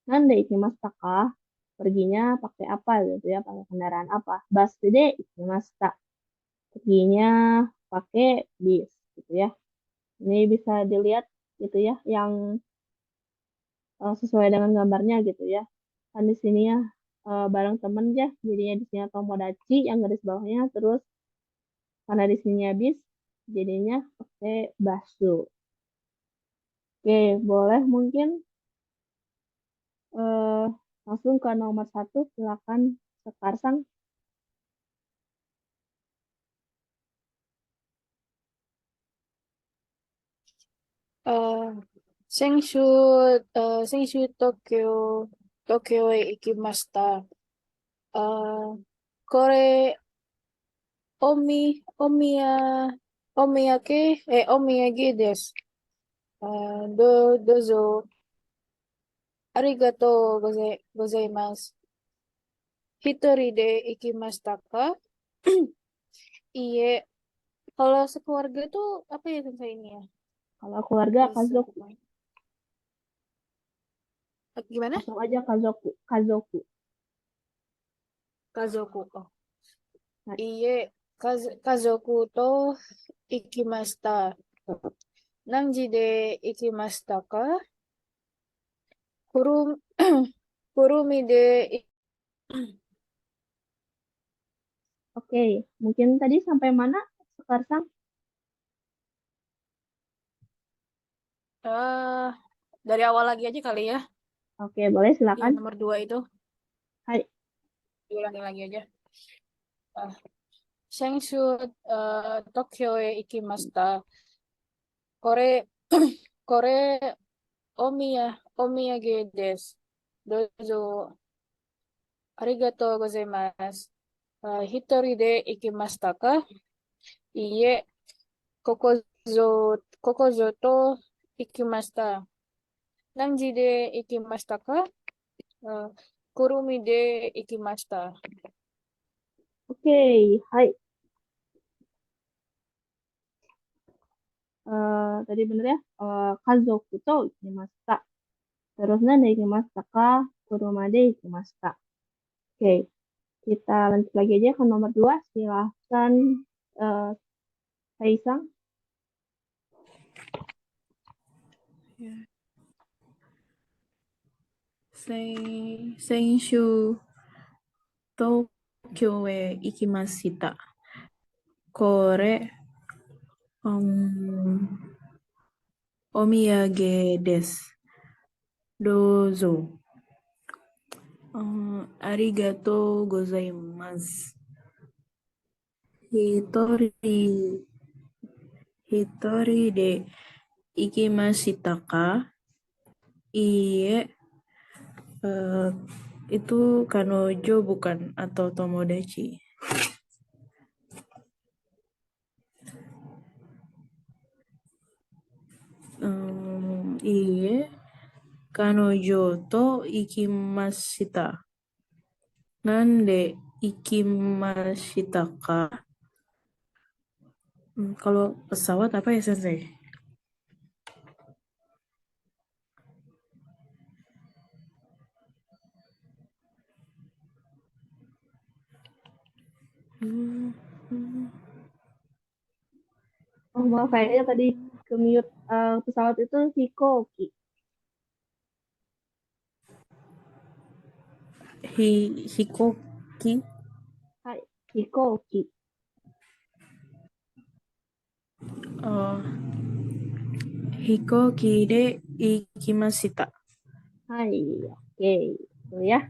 Nande ikimashita kah? Perginya pakai apa gitu ya, pakai kendaraan apa? Bus de ikimashita. Perginya pakai bis gitu ya. Ini bisa dilihat gitu ya yang sesuai dengan gambarnya gitu ya. Kan di sini ya bareng temen ya, jadinya di sini tomodachi yang garis bawahnya, terus karena di sini bis jadinya pakai basu. Oke, boleh mungkin eh, langsung ke nomor satu, silakan Sekarsang. Eh, Sengshu, Sengshu Tokyo e ikimashita. Kore omiya, omiyage desu. Dozo, arigatou gozaimasu. Hitori de ikimashita ka? Iye, kalau sekeluarga tuh apa ya tentang ini ya? Kalau keluarga Kazoku, Gimana? langsung aja Kazoku, Kazoku. Kazoku. Oh. Nah, Iye, kazoku to ikimashita. Nanji de ikimashita ka? Kurum, kurumi de oke, mungkin tadi sampai mana Sekarsang? dari awal lagi aja kali ya. Oke, boleh silakan. Yang nomor 2 itu. Hai. Diulangi lagi aja. Uh, Sengshu Tokyo e ikimashita. Kore, kore omiyage desu. Dozo, arigatou gozaimasu. Hitori de ikimashita ka? Iie, kokozo to ikimashita. Nanji de ikimashita ka? Kurumi de ikimashita. Oke, hai. Tadi bener ya, Kazoku to ikimashita. Terus nanda ikimashita ka, kuruma de ikimashita. Oke, kita lanjut lagi aja ke nomor 2. Silahkan uh, Kaisang. Senshu Tokyo e ikimashita. Kore omiyage desu. Dozo. Arigatou gozaimasu. Hitori de ikimashita ka? Iye, itu kanojo bukan atau tomodachi? Iye, kanojo to ikimashita. Nande ikimashita ka? Kalau pesawat apa ya, Sensei? Oh, maaf kayaknya tadi ke mute. Pesawat itu Hikoki. Hikoki? Hai, Hikoki. Hikoki de ikimashita. Hai, oke. Tuh ya.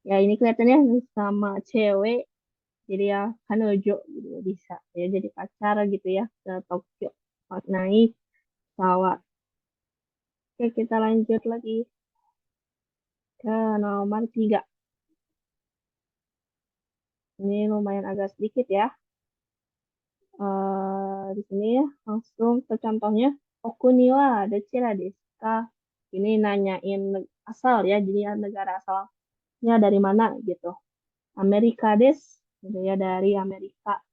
Ya ini kelihatannya sama cewek. Jadi ya kanojo gitu bisa. Ya jadi pacar gitu ya ke Tokyo. Naik pesawat. Oke, kita lanjut lagi ke nomor 3. Ini lumayan agak sedikit ya. Di sini ya, langsung ke contohnya. Okuniwa dochira desu ka? Ini nanyain asal ya, jadi ya negara asalnya dari mana gitu. Amerika des, gitu ya dari Amerika.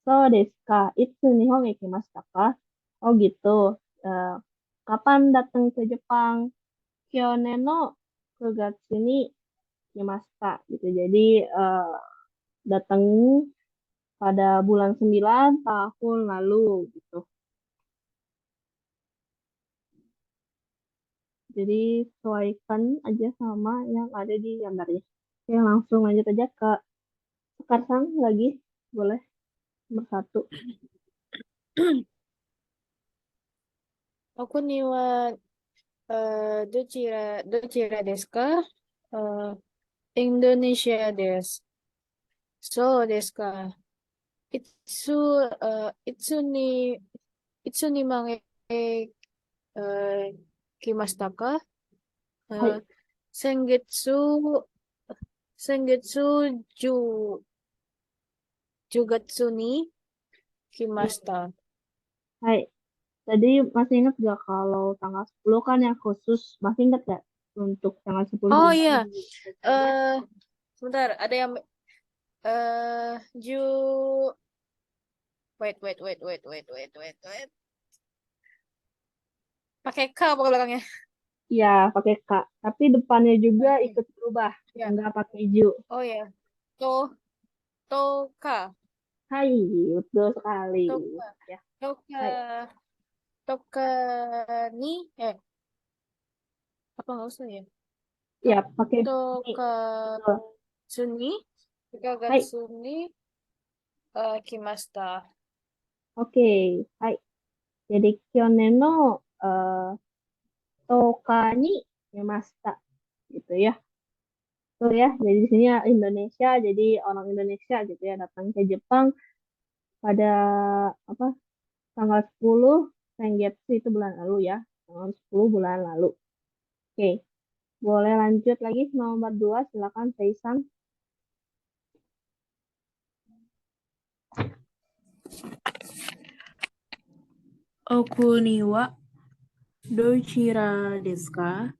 So desu ka? Itsu nihon ikimashita ka? Oh gitu. Eh, Kapan datang ke Jepang? Kyonen no 9 ni ikimashita gitu. Jadi datang pada bulan 9 tahun lalu gitu. Jadi sesuaikan aja sama yang ada di gambarnya. Oke, langsung lanjut aja ke Sekarsang lagi, boleh nomor 1. 僕には、どちらですか？インドネシアです。そうですか。いつ、いつに、いつにまで、来ましたか？はい、先月、先月10、10月に来ました。hai. Tadi masih ingat gak kalau tanggal 10 kan yang khusus, masih ingat gak untuk tanggal 10 Oh Juli iya, biasanya? eh sebentar, ada yang Ju, wait. Pakai K apa belakangnya? Ya, pakai K. Tapi depannya juga Oke. ikut berubah, Ya. nggak pakai ju. Oh ya. To, Toka. Hai, betul sekali. Toka. Ya, Toka. hai. Toka ni. Apa nggak usah ya? Ya, Tok, pakai ni. Toka Betul. Suni. Toka Hai, Gatsuni. Kimasta. oke. Hai. Jadi, Kyonen no eh, Toka ni Yamasta. Gitu ya. Betul ya. Jadi di sini ya Indonesia, jadi orang Indonesia gitu ya datang ke Jepang pada apa tanggal 10 Sengetsu itu bulan lalu ya. Tanggal 10 bulan lalu. Oke, boleh lanjut lagi nomor 2 silakan Faisal. お国はどちらですか？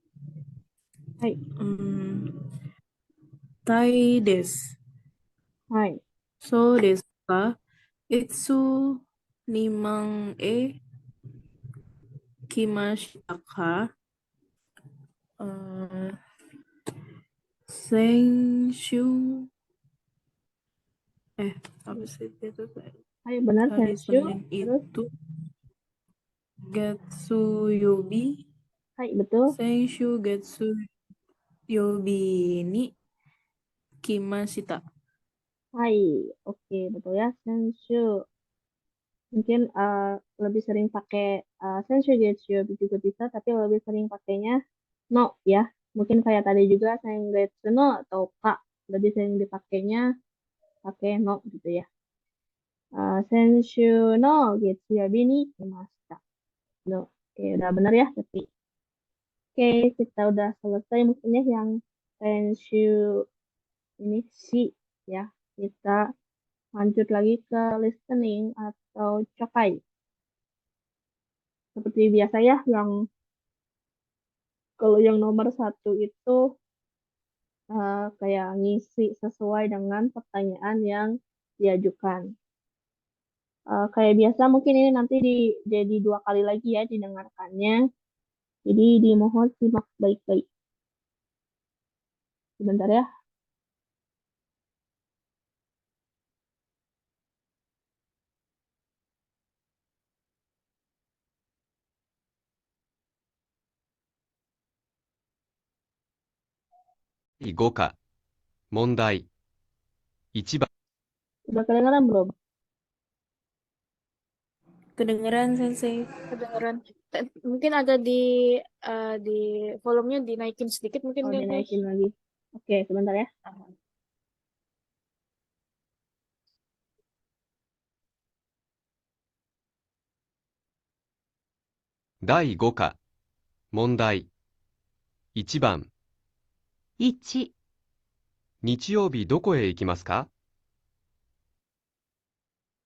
はい、タイです。はい、そうですか？いつにまで来ましたか？先週、apa sih itu? hai benar Hari Senshu. Senin Terus, itu Getsuyobi. hai betul. Senshu Getsuyobi ni kimashita. Hai, oke betul ya Senshu. Mungkin lebih sering pakai Senshu Getsu juga bisa, tapi lebih sering pakainya no ya. Mungkin kayak tadi juga Sengetsu no atau Ka. Lebih sering dipakainya pakai no gitu ya. Senshu no Getsuyobi ni kimashita. No, oke udah benar ya tapi. Oke, kita udah selesai mungkin ya yang Senshu ini si ya. Kita lanjut lagi ke listening atau cokai. Seperti biasa ya, yang kalau yang nomor 1 itu kayak ngisi sesuai dengan pertanyaan yang diajukan. Kayak biasa mungkin ini nanti jadi 2 kali lagi ya didengarkannya. Jadi dimohon simak baik-baik. Sebentar ya. 第5課、問題。1番、Udah kedengaran belum? Kedengeran Sensei? Kedengeran. Mungkin ada di volumenya dinaikin sedikit mungkin Oh, deh. dinaikin lagi. Oke, sebentar ya. 第5課、問題。1番、1、日曜日どこへ行きますか？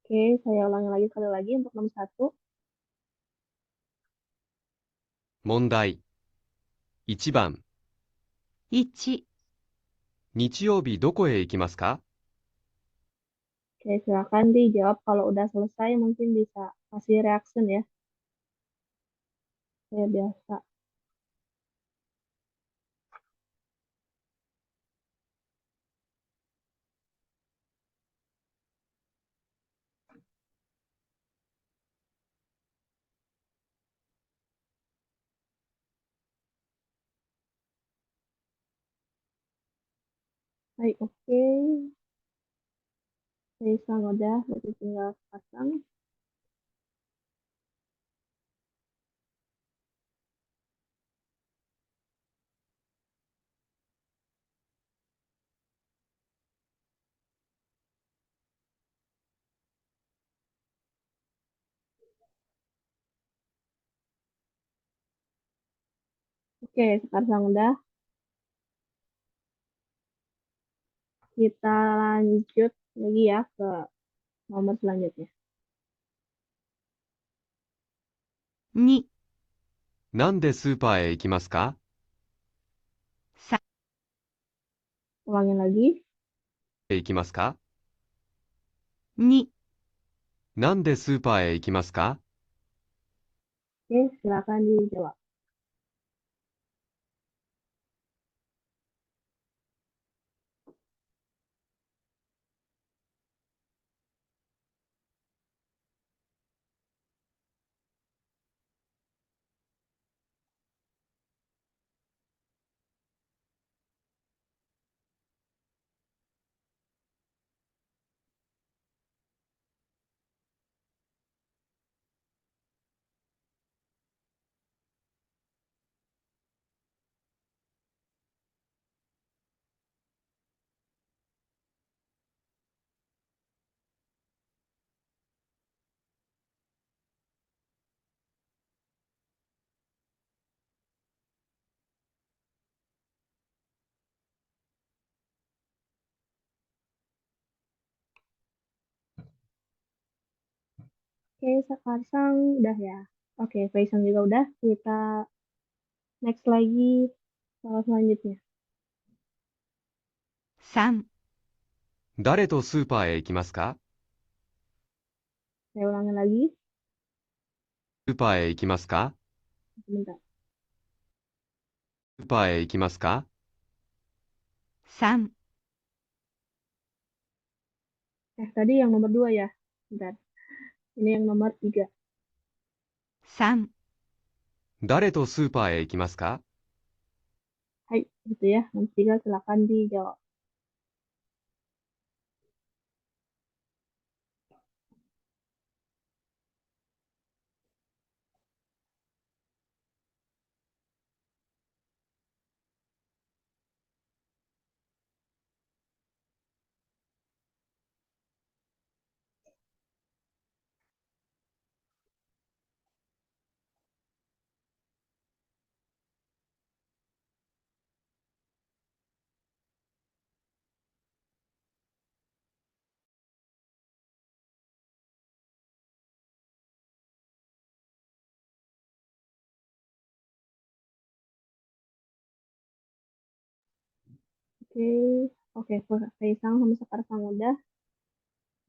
Oke, saya ulangi lagi sekali lagi untuk nomor 1. 問題。1番、 1、日曜日どこへ行きますか？ Oke, silakan dijawab kalau udah selesai mungkin bisa kasih reaction ya. Kayak biasa. Baik, oke. Faisal udah, berarti tinggal pasang. Oke, sekarang udah. Kita lanjut lagi ya ke nomor selanjutnya. 2、なんでスーパーへ行きますか？ 3、 Ulangin lagi. 行きますか？ 2、なんでスーパーへ行きますか？ Oke, silakan dijawab. Oke, sekarang udah ya. Oke, Faisal juga udah. Kita next lagi soal selanjutnya. 3、誰とスーパーへ行きますか？ Saya ulangin lagi. スーパーへ行きますか？ Sebentar. スーパーへ行きますか？ 3、 Tadi yang nomor 2 ya. Bentar. Ini yang nomor 3. 3、誰とスーパーへ行きますか？ Hai, gitu ya. Nomor 3 silakan dijawab. Oke, oke, Faisal sama sekarang udah.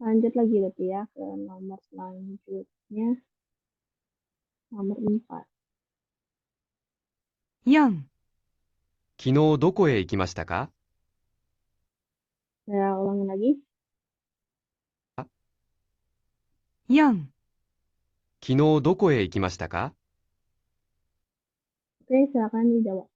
Lanjut lagi berarti ya ke nomor selanjutnya. Nomor 4. 4、昨日どこへ行きましたか？ Saya ulangin lagi. 4、昨日どこへ行きましたか？ Oke, silakan dijawab.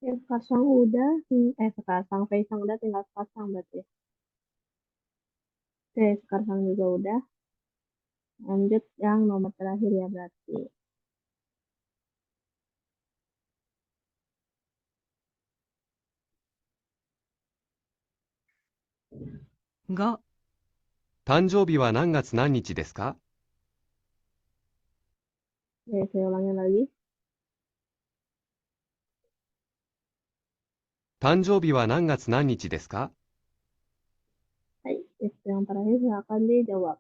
Ya, sekarang udah. Sekarang Faisal udah tinggal pasang berarti. Oke, sekarang juga udah. Lanjut yang nomor terakhir ya berarti. 5、誕生日は何月何日ですか？ Oke, saya ulangin lagi. 誕生日は何月何日ですか？ yang terakhir silakan dijawab.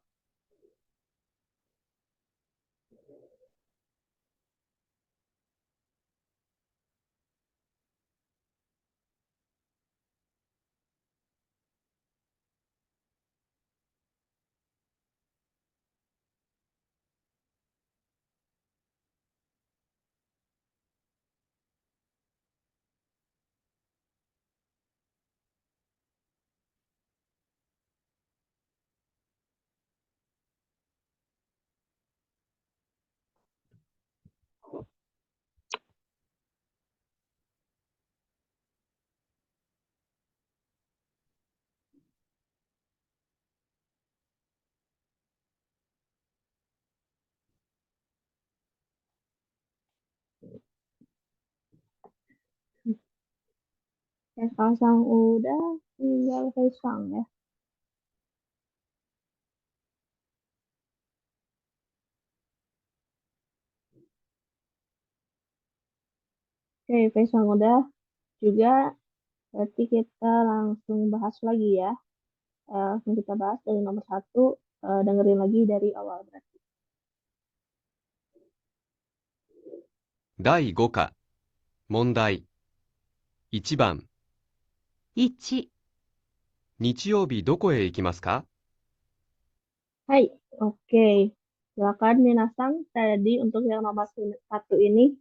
Kaisang udah, tinggal Kaisang ya. Oke, Kaisang udah juga. Berarti kita langsung bahas lagi ya. Langsung kita bahas dari nomor 1. Dengerin lagi dari awal berarti. 第5課、問題。1番、 1、日曜日どこへ行きますか？ Hai, oke. Silakan Minasang. Tadi untuk yang nomor 1 ini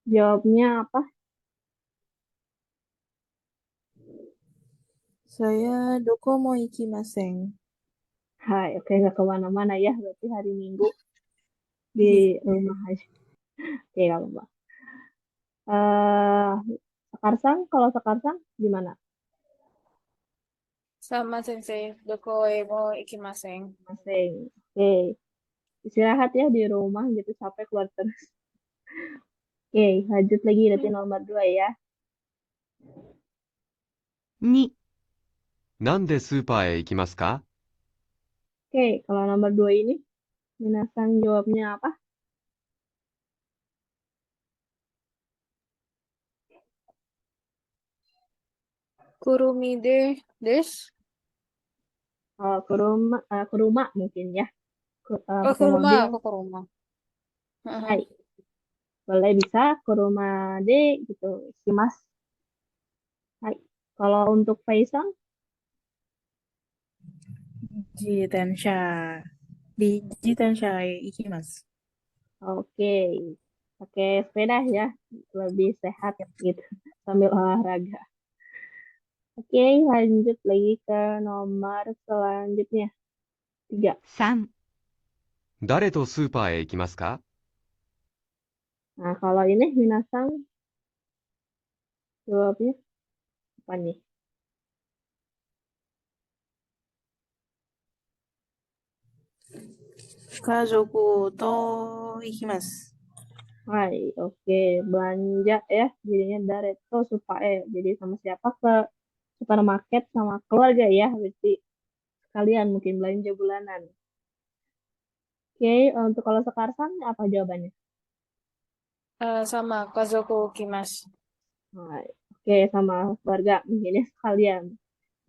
jawabnya apa? Saya Doko ikimasen. Hai, oke, nggak kemana-mana ya. Berarti hari Minggu di rumah aja. Oke, nggak apa-apa. Eh, Sekarsang, kalau Sekarsang gimana? Sama sensei, doko mo ikimasen. Masing. Oke, istirahat ya di rumah gitu sampai keluar terus. Oke, lanjut lagi berarti nomor 2 ya. 2、なんでスーパーへ行きますか？ Oke, kalau nomor 2 ini Minasang jawabnya apa? Kurumide desu. Ke rumah mungkin ya. Oh, Pakai mobil. ke rumah. Hai, boleh bisa ke rumah de gitu, Mas. Hai. Kalau untuk Faisal, Jitensha. Di Jitensha ikimasu. oke. Pakai sepeda ya, lebih sehat gitu sambil olahraga. Oke, lanjut lagi ke nomor selanjutnya. 3. 3、誰とスーパーへ行きますか？ Nah, kalau ini Minasang jawabnya apa nih? Kazoku to ikimasu. Hai, oke. Belanja ya, jadinya Dareto supaya jadi sama siapa ke supermarket sama keluarga ya, berarti sekalian mungkin belanja bulanan. Oke, untuk kalau Sekarsang apa jawabannya? Sama kazoku kimasu. Hai, oke, sama keluarga mungkin ya sekalian.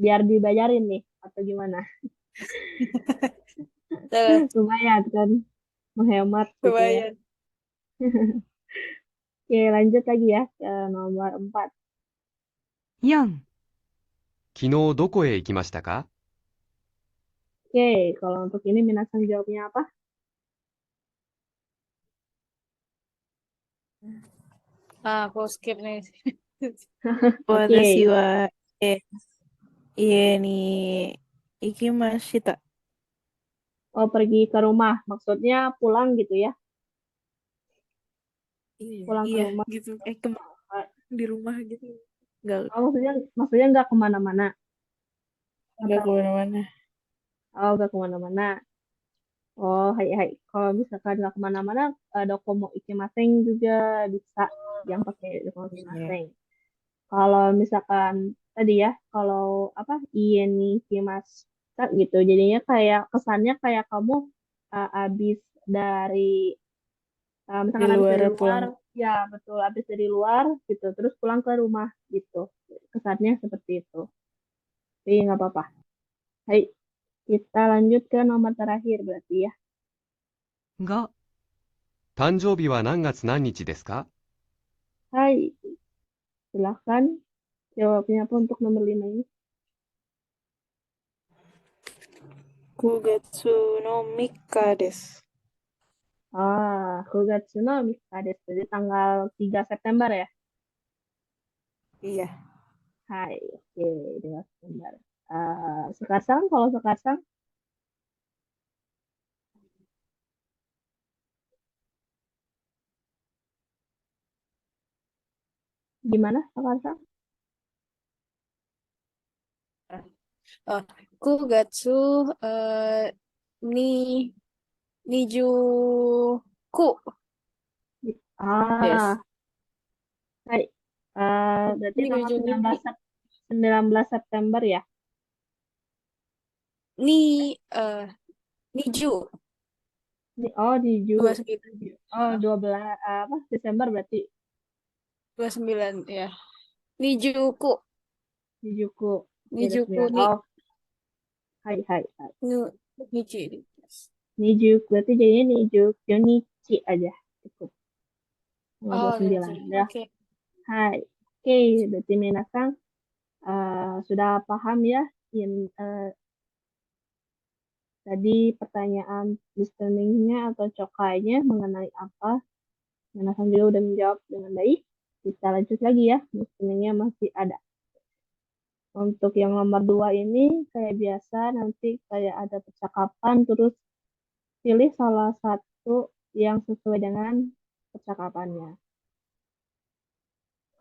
Biar dibayarin nih, atau gimana? Lumayan kan, menghemat gitu ya. Lumayan. Oke, lanjut lagi ya ke nomor 4. 4、昨日どこへ行きましたか？ Oke, kalau untuk ini Minasang jawabnya apa? Aku skip nih. Oke, Watashi wa ie ni ikimashita. oh pergi ke rumah, maksudnya pulang gitu ya? Pulang ke Iya rumah. gitu. Di rumah gitu. Nggak, Oh, maksudnya nggak kemana-mana? nggak Atau, kemana-mana. oh nggak kemana-mana. Oh, hai hai. Kalau misalkan nggak kemana-mana, Docomo Ikimaseng juga bisa yang pakai Docomo Iya. Ikimaseng. Kalau misalkan tadi ya, kalau apa Iye ni Ikimashita gitu, jadinya kayak kesannya kayak kamu abis dari Di misalkan abis luar dari pulang. luar, ya betul abis dari luar gitu, terus pulang ke rumah gitu. Kesannya seperti itu. Tapi nggak apa-apa. Hai, Kita lanjut ke nomor terakhir berarti ya. 5、誕生日は何月何日ですか？ Hai, silahkan jawabnya apa untuk nomor 5 ini. 9月の3日です。 9月の3日です. Jadi tanggal 3 September ya. いや。 Hai, oke, 3 September. Sekarang, kalau sekarang gimana sekarang? 9月、に、29 Ah,です。 hai. Berarti tanggal 29 19 September ya. に、20 Oh, di 29 12 apa Desember berarti 29 ya. 29 di Juku. 29 Oh, hai. の日です。 Nijuk berarti jadinya Nijuk Jonichi aja cukup. Tanggal 29 ya. Oke. Hai. Oke, berarti minasan sudah paham ya tadi pertanyaan listeningnya atau cokainya mengenai apa. Minasan juga udah menjawab dengan baik. Kita lanjut lagi ya, listeningnya masih ada. Untuk yang nomor 2 ini kayak biasa nanti kayak ada percakapan terus pilih salah satu yang sesuai dengan percakapannya.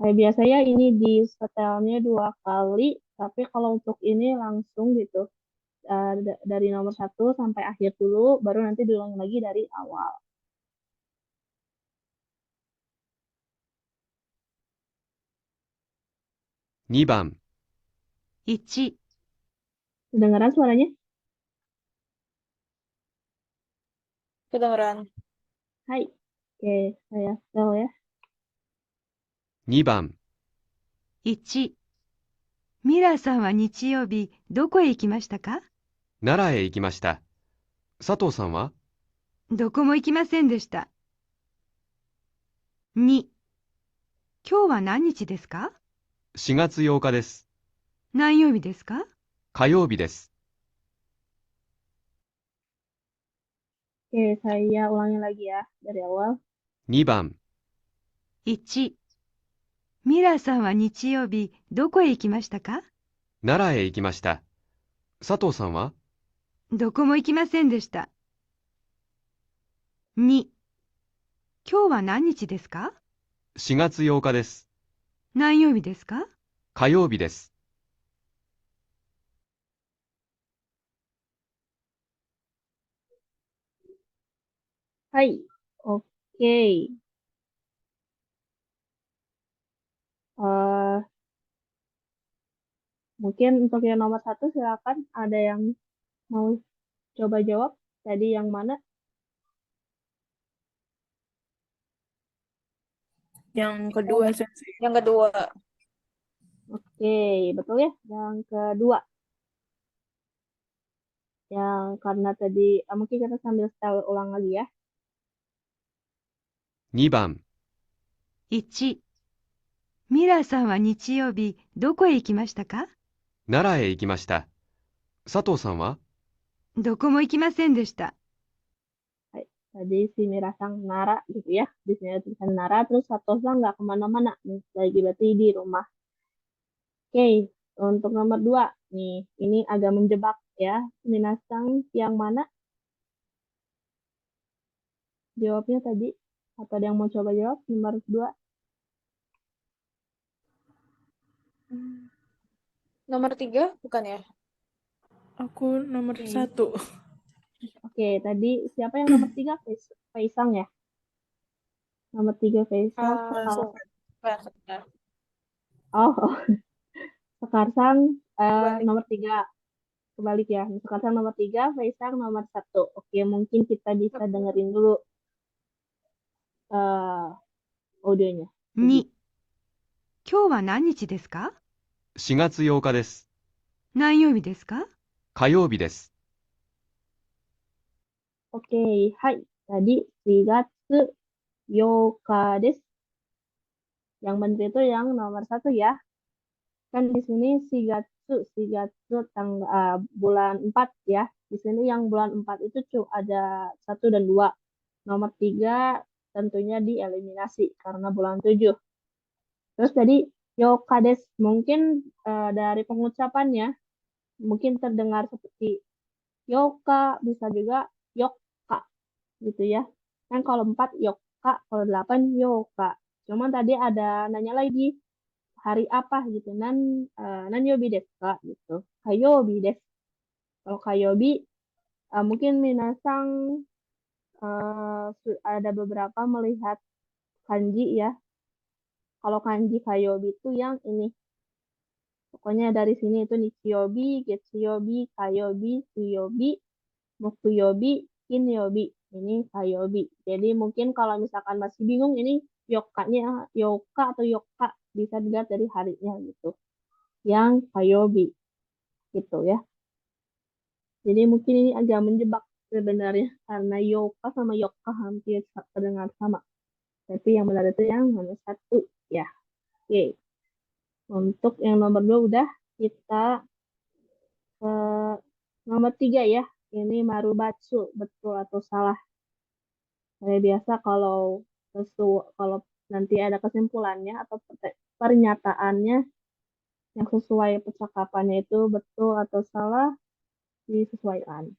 Kayak biasanya ini di setelnya 2 kali, tapi kalau untuk ini langsung gitu. Dari nomor 1 sampai akhir dulu, baru nanti diulangi lagi dari awal. ?2 番、 1、 Kedengaran suaranya? Kedengeran. Hai. Oke, saya tahu ya. 2番、 1、ミラーさんは日曜日、どこへ行きましたか？奈良へ行きました。佐藤さんは？どこも行きませんでした。2、今日は何日ですか？ 4月8日です。何曜日ですか？火曜日です。 Oke, saya ulangi lagi ya dari awal. 2番、 1、ミラーさんは日曜日、どこへ行きましたか？奈良へ行きました。佐藤さんは？どこも行きませんでした。2、今日は何日ですか？ 4月8日です。何曜日ですか？火曜日です。 Hai. Oke. Mungkin untuk yang nomor 1 silakan ada yang mau coba jawab tadi yang mana? Yang kedua, Sensei. Yang kedua. Oke, betul ya. Yang kedua. Yang karena tadi mungkin kita sambil setel ulang lagi ya. 2番、 1、ミラーさんは日曜日、どこへ行きましたか？奈良へ行きました。佐藤さんは？どこも行きませんでした。 Tadi si Mirasang Nara gitu ya. Di sini ada tulisan Nara, terus Satosa nggak kemana-mana. Nih, lagi berarti di rumah. Oke, untuk nomor 2. Nih, ini agak menjebak ya. Minasang yang mana? Jawabnya tadi. Atau ada yang mau coba jawab? Nomor 2. Nomor 3 bukan ya? Aku nomor 1. Oke, tadi siapa yang nomor 3? Faisang ya? Nomor 3 Faisang. Oh, Sekarsang Kebalik. nomor 3. Kebalik ya. Sekarsang nomor 3, Faisang nomor 1. Oke, mungkin kita bisa dengerin dulu audionya. 2、今日は何日ですか？ 4月8日です。何曜日ですか？火曜日です。Oke, hai. Tadi 4月 8日 desu. Yang benar itu yang nomor 1 ya. Kan di sini 4月 bulan 4 ya. Di sini yang bulan 4 itu ada 1 dan 2. Nomor 3 tentunya dieliminasi karena bulan 7. Terus tadi Yokades mungkin dari pengucapannya mungkin terdengar seperti Yoka, bisa juga Yoka gitu ya. Kan kalau 4 Yoka, kalau 8 Yoka. Cuman tadi ada nanya lagi hari apa gitu. Nan yobi desu ka gitu. Kayobi desu. Kalau kayobi mungkin minasang ada beberapa melihat kanji ya. Kalau kanji kayobi itu yang ini. Pokoknya dari sini itu Nichiyobi, Getsuyobi, Kayobi, Suyobi, Mokuyobi, Kinyobi. Ini Kayobi. Jadi mungkin kalau misalkan masih bingung ini Yokanya, Yoka atau Yoka bisa dilihat dari harinya gitu. Yang Kayobi gitu ya. Jadi mungkin ini agak menjebak sebenarnya karena Yoka sama Yoka hampir terdengar sama. Tapi yang benar itu yang nomor 1 ya. Oke. Untuk yang nomor 2 udah kita eh, nomor 3 ya. Ini Marubatsu, betul atau salah. Kayak biasa kalau nanti ada kesimpulannya atau pernyataannya yang sesuai percakapannya itu betul atau salah disesuaikan.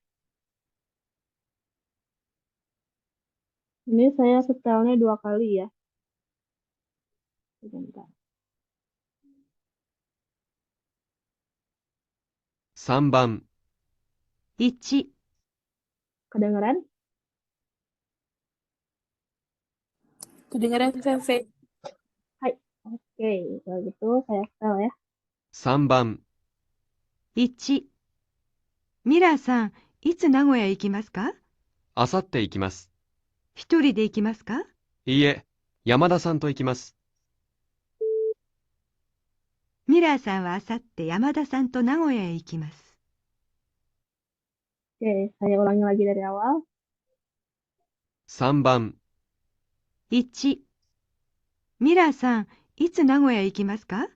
Ini saya setelnya 2 kali ya. Sebentar. 3番、 1、 Kedengeran? Kedengaran Sensei. Hai. Oke, kalau gitu saya setel ya. 3番、 1、ミラーさん、いつ名古屋へ行きますか？あさって行きます。一人で行きますか？いいえ、山田さんと行きます。ミラーさんはあさって山田さんと名古屋へ行きます。 Oke, saya ulangi lagi dari awal. 3番、 1、ミラーさん、いつ名古屋へ行きますか？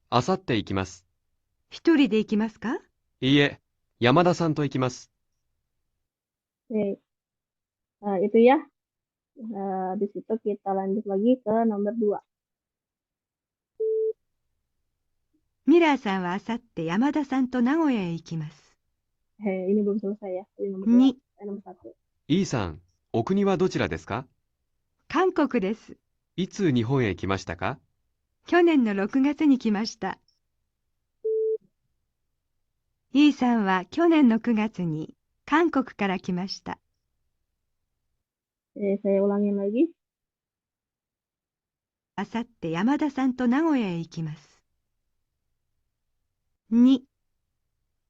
あさって行きます。一人で行きますか？いいえ、山田さんと行きます。 Oke, itu ya. Di situ kita lanjut lagi ke nomor 2. ミラーさんはあさって山田さんと名古屋へ行きます。 Ini belum selesai ya. Ini nomor 2、 nomor 1. イーさん、お国はどちらですか？韓国です。いつ日本へ来ましたか？去年の6月に来ました。イーさんは去年の9月に韓国から来ました。 Saya ulangin lagi. あさって山田さんと名古屋へ行きます。2、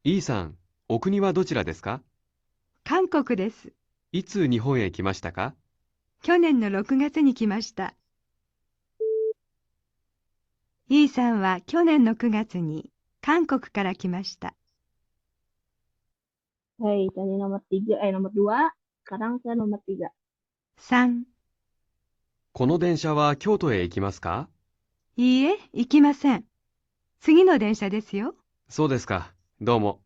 イーさん、お国はどちらですか？韓国です。いつ日本へ来ましたか？去年の6月に来ました。イーさんは去年の9月に韓国から来ました。 Hai, tadi nomor 2. Sekarang ke nomor 3. 3、この電車は京都へ行きますか？いいえ、行きません。次の電車ですよ。そうですか。どうも。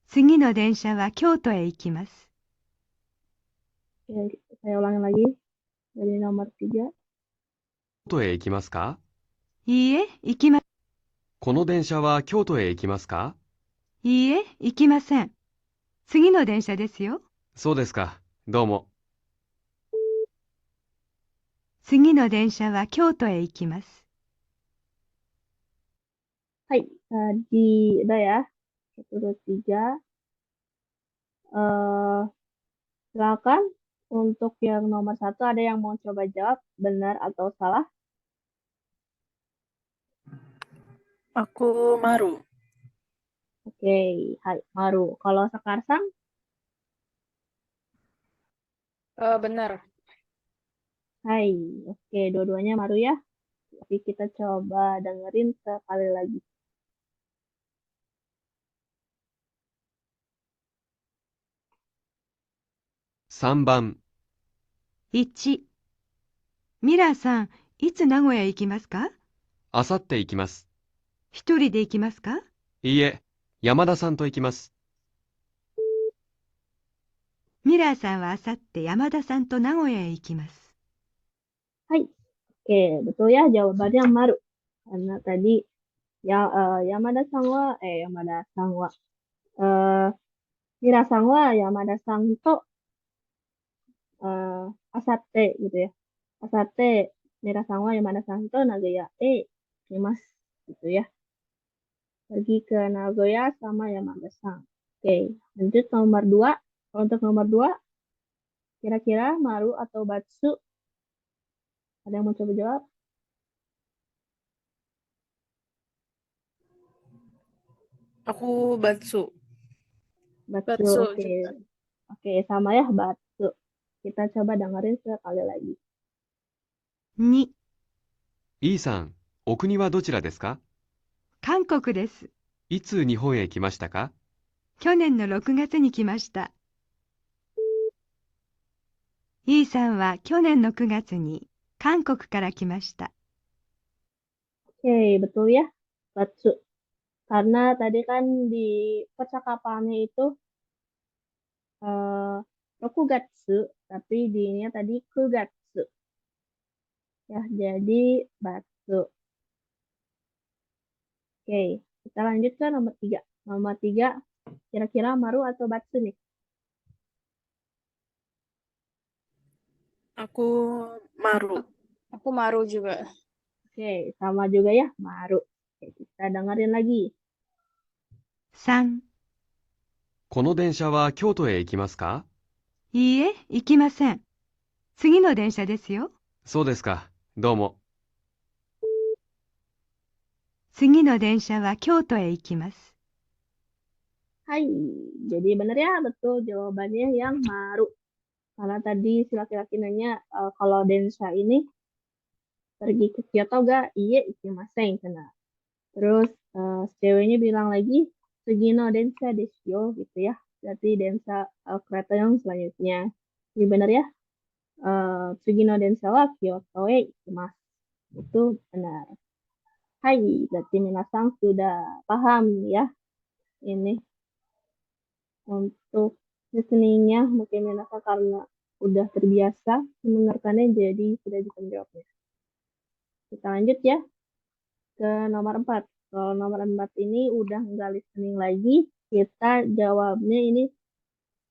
次の電車は京都へ行きます。 Oke, saya ulangi lagi. Dari nomor 3. 京都へ行きますか？いいえ、行きま、この電車は京都へ行きますか？いいえ、行きません。次の電車ですよ。そうですか。どうも。次の電車は京都へ行きます。 Hai, tadi udah ya. 1, 2, 3. Silakan untuk yang nomor 1 ada yang mau coba jawab benar atau salah? Aku Maru. Oke, hai, Maru. Kalau Sekarsang? Benar. Hai, oke, dua-duanya Maru ya. Tapi kita coba dengerin sekali lagi. 3番、 1、ミラーさん、いつ名古屋へ行きますか？あさって行きます。一人で行きますか？いいえ、山田さんと行きます。ミラーさんはあさって山田さんと名古屋へ行きます。Hai. Oke, betul ya jawabannya Maru. Karena tadi Yamada-san wa Yamada-san wa eh Mira-san wa Yamada-san to Asate gitu ya. Asate Mira-san wa Yamada-san to Nagoya ikimasu gitu ya. Pergi ke Nagoya sama Yamada-san. Oke, lanjut nomor 2. Untuk nomor 2, kira-kira Maru atau Batsu? Ada yang mau coba jawab? Aku Batsu. Batsu, Batsu oke. juga. Oke, sama ya, Batsu. Kita coba dengerin sekali lagi. 2、E さん、お国はどちらですか？韓国です。いつ日本へ来ましたか？去年の6月に来ました。イーさんは去年の9月に韓国から来ました。Oke, betul ya, Batsu. Karena tadi kan di percakapannya itu eh, Rokugatsu, tapi di ini tadi Kugatsu. Ya, jadi Batsu. Oke, kita lanjut ke nomor 3. Nomor 3, kira-kira Maru atau Batsu nih? Aku Maru. Aku Maru juga. Oke, sama juga ya, Maru. Oke, kita dengerin lagi. 3、この電車は京都へ行きますか？いいえ、行きません。次の電車ですよ。そうですか。どうも。次の電車は京都へ行きます。Hai, jadi bener ya, betul jawabannya yang Maru. Karena tadi si laki-laki nanya kalau Densha ini pergi ke Kyoto ga? Iye, ikimasen. Kena. Terus si ceweknya bilang lagi, Sugino Densha desu yo, gitu ya. Berarti Densha kereta yang selanjutnya. Ini benar ya. Sugino Densha wa Kyoto e ikimasu. Itu benar. Hai, berarti minasang sudah paham ya. Ini untuk listeningnya mungkin minasang karena udah terbiasa mendengarkannya jadi sudah bisa menjawabnya. Kita lanjut ya ke nomor 4. Kalau nomor 4 ini udah nggak listening lagi, kita jawabnya ini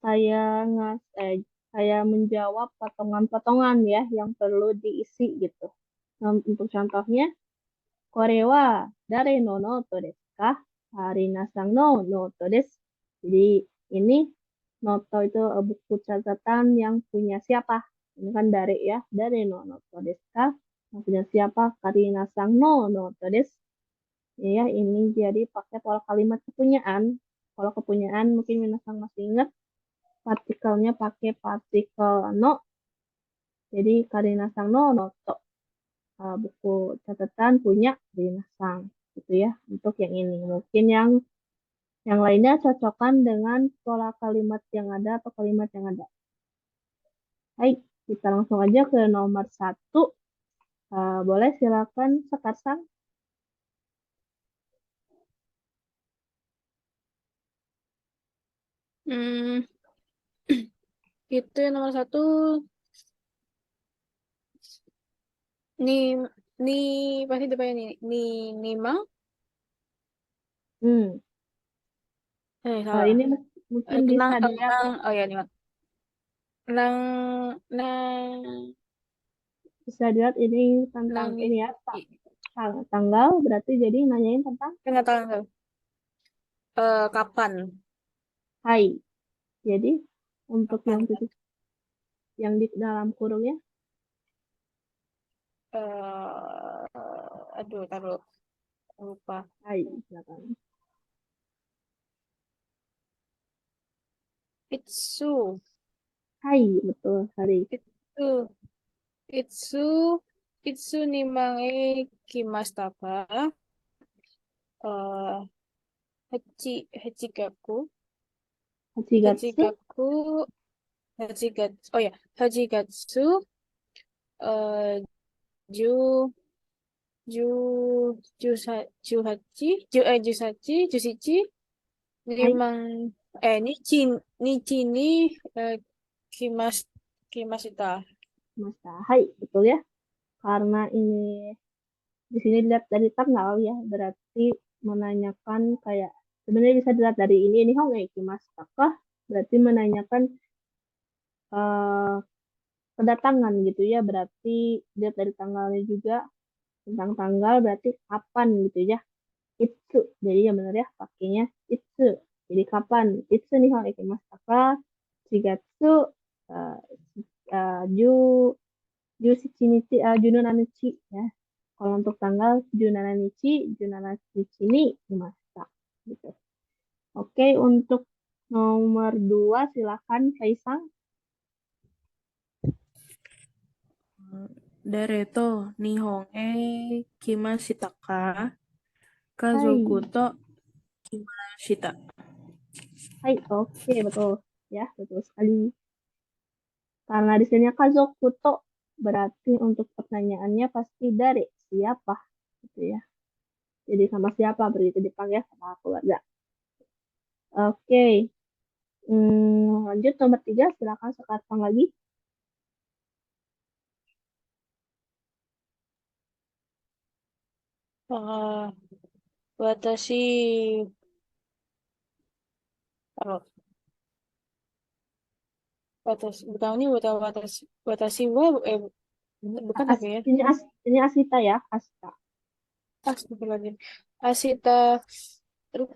saya menjawab potongan-potongan ya yang perlu diisi gitu. Untuk contohnya, Korewa dare no noto desu ka? Harina-san no noto desu. Jadi ini noto itu buku catatan yang punya siapa? Ini kan dare ya, dare no noto desu ka? Yang punya siapa? Karina-san no noto desu. Ya, ini jadi pakai pola kalimat kepunyaan. Kalau kepunyaan mungkin minasang masih ingat partikelnya pakai partikel no. Jadi Karina-san no noto. Buku catatan punya Karina-san gitu ya. Untuk yang ini mungkin yang lainnya cocokkan dengan pola kalimat yang ada atau kalimat yang ada. Baik, kita langsung aja ke nomor 1. Boleh silakan Sekar-san. Itu yang nomor 1 ni pasti depannya Nima. Salah. Ini mungkin bisa dilihat Oh ya Nima. bisa dilihat ini tentang ini ya tanggal berarti jadi nanyain tentang tanggal. Kapan? Hai. Jadi untuk yang titik yang di dalam kurungnya Aduh, taruh lupa. Hai, silakan. Itsu. Hai, betul hari. Itsu nimang kimashita ka? Hachigaku. Hachigatsu. Hajigatsu. Oh ya, Hajigatsu. eh Ju Ju Jusachi, Jusichi, Hai, Limang, Nichi ni eh, Kimas, Kimashita. Masa. Hai, betul ya. Karena ini di sini dilihat dari tanggal ya, berarti menanyakan kayak sebenarnya bisa dilihat dari ini hong ikimasu kah? Berarti menanyakan eh, kedatangan gitu ya, berarti dilihat dari tanggalnya juga tentang tanggal berarti kapan gitu ya. Itsu. Jadi ya benar ya pakainya itsu. Jadi kapan? Itsu nih hong ikimasu kah? Shigatsu eh, Ju Jushichinichi, Junonanichi ya. Kalau untuk tanggal Junonanichi, Junonanichi ni dimasa gitu. Oke, untuk nomor 2 silakan Kaisang. Dareto nihon e kimashita ka? Hai, Kazoku to kimashita. hai, oke betul ya, betul sekali. Karena di sini Kazoku to berarti untuk pertanyaannya pasti dari siapa gitu ya. Jadi sama siapa begitu dipanggil sama keluarga. Oke, lanjut nomor 3 silakan sekarang lagi. Eh, Watashi, taruh, bukan ini, watashi wa, bukan As, apa ya? ini as, ini Asita ya, Asita. Astagfirullahaladzim. Asita, aduh,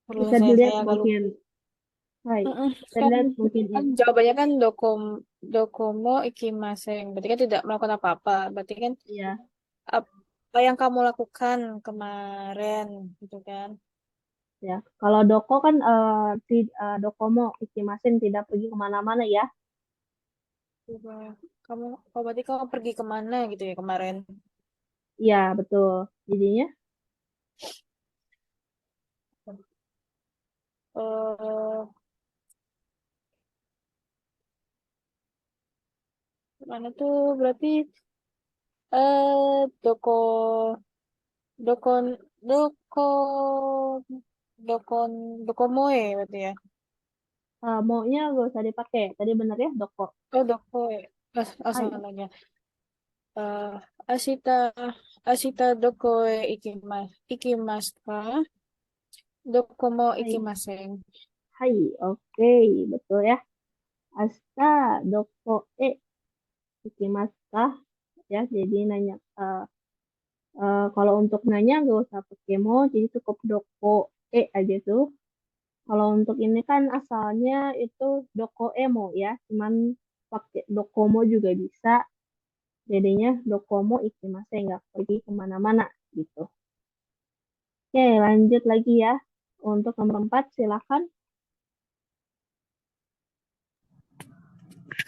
perlu Bisa saya dilihat agak lupa. mungkin. Hai, bisa Kan, dilihat mungkin kan ini. jawabannya kan dokomo ikimasen. Berarti kan tidak melakukan apa-apa. Berarti kan Iya, apa yang kamu lakukan kemarin, gitu kan? ya. Kalau Doko kan Dokomo Ikimasen tidak pergi kemana-mana ya. Coba, berarti kamu pergi kemana gitu ya kemarin? Iya, betul. Jadinya, Eh, Mana tuh berarti doko dokon doko dokon dokomoe berarti ya. maunya gak usah dipakai. Tadi bener ya, Doko. Oh dokoe. Hai, Asalnya. Eh Asita Asita dokoe ikimasu ka? Dokomo hai, ikimasen. hai. Oke, betul ya. Asta Doko Ikimasu kah? Ya, jadi nanya. Kalau untuk nanya gak usah pakai mo, jadi cukup Doko aja tuh. Kalau untuk ini kan asalnya itu Docoemo ya, cuman pakai Docomo juga bisa. Jadinya Docomo Ikimase nggak pergi kemana-mana gitu. Oke, lanjut lagi ya. Untuk nomor 4 silakan.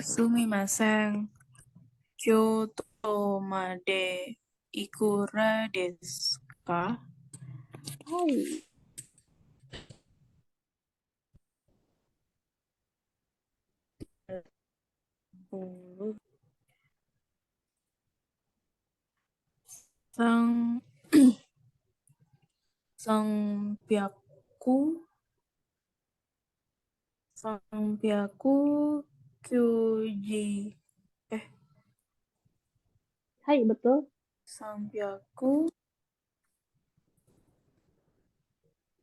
Sumimasen. Kyoto made ikura desu ka? Hai, 三、390hai betul.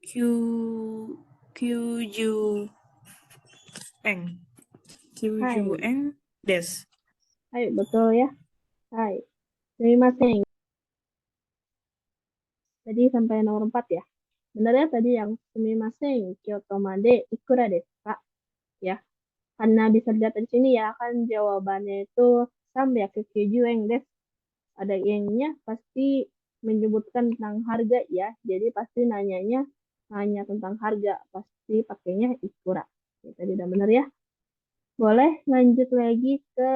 390円。90 Hai, yen des. hai betul ya. Hai. Terima kasih. Tadi sampai nomor 4 ya. Benar ya tadi yang sumimasen Kyoto made ikura desu ka? Ya. Karena bisa dilihat di sini ya, kan jawabannya itu 390 yen desu. Ada yang-nya pasti menyebutkan tentang harga ya. Jadi pasti nanya tentang harga, pasti pakainya ikura. Ya, tadi udah benar ya. Boleh lanjut lagi ke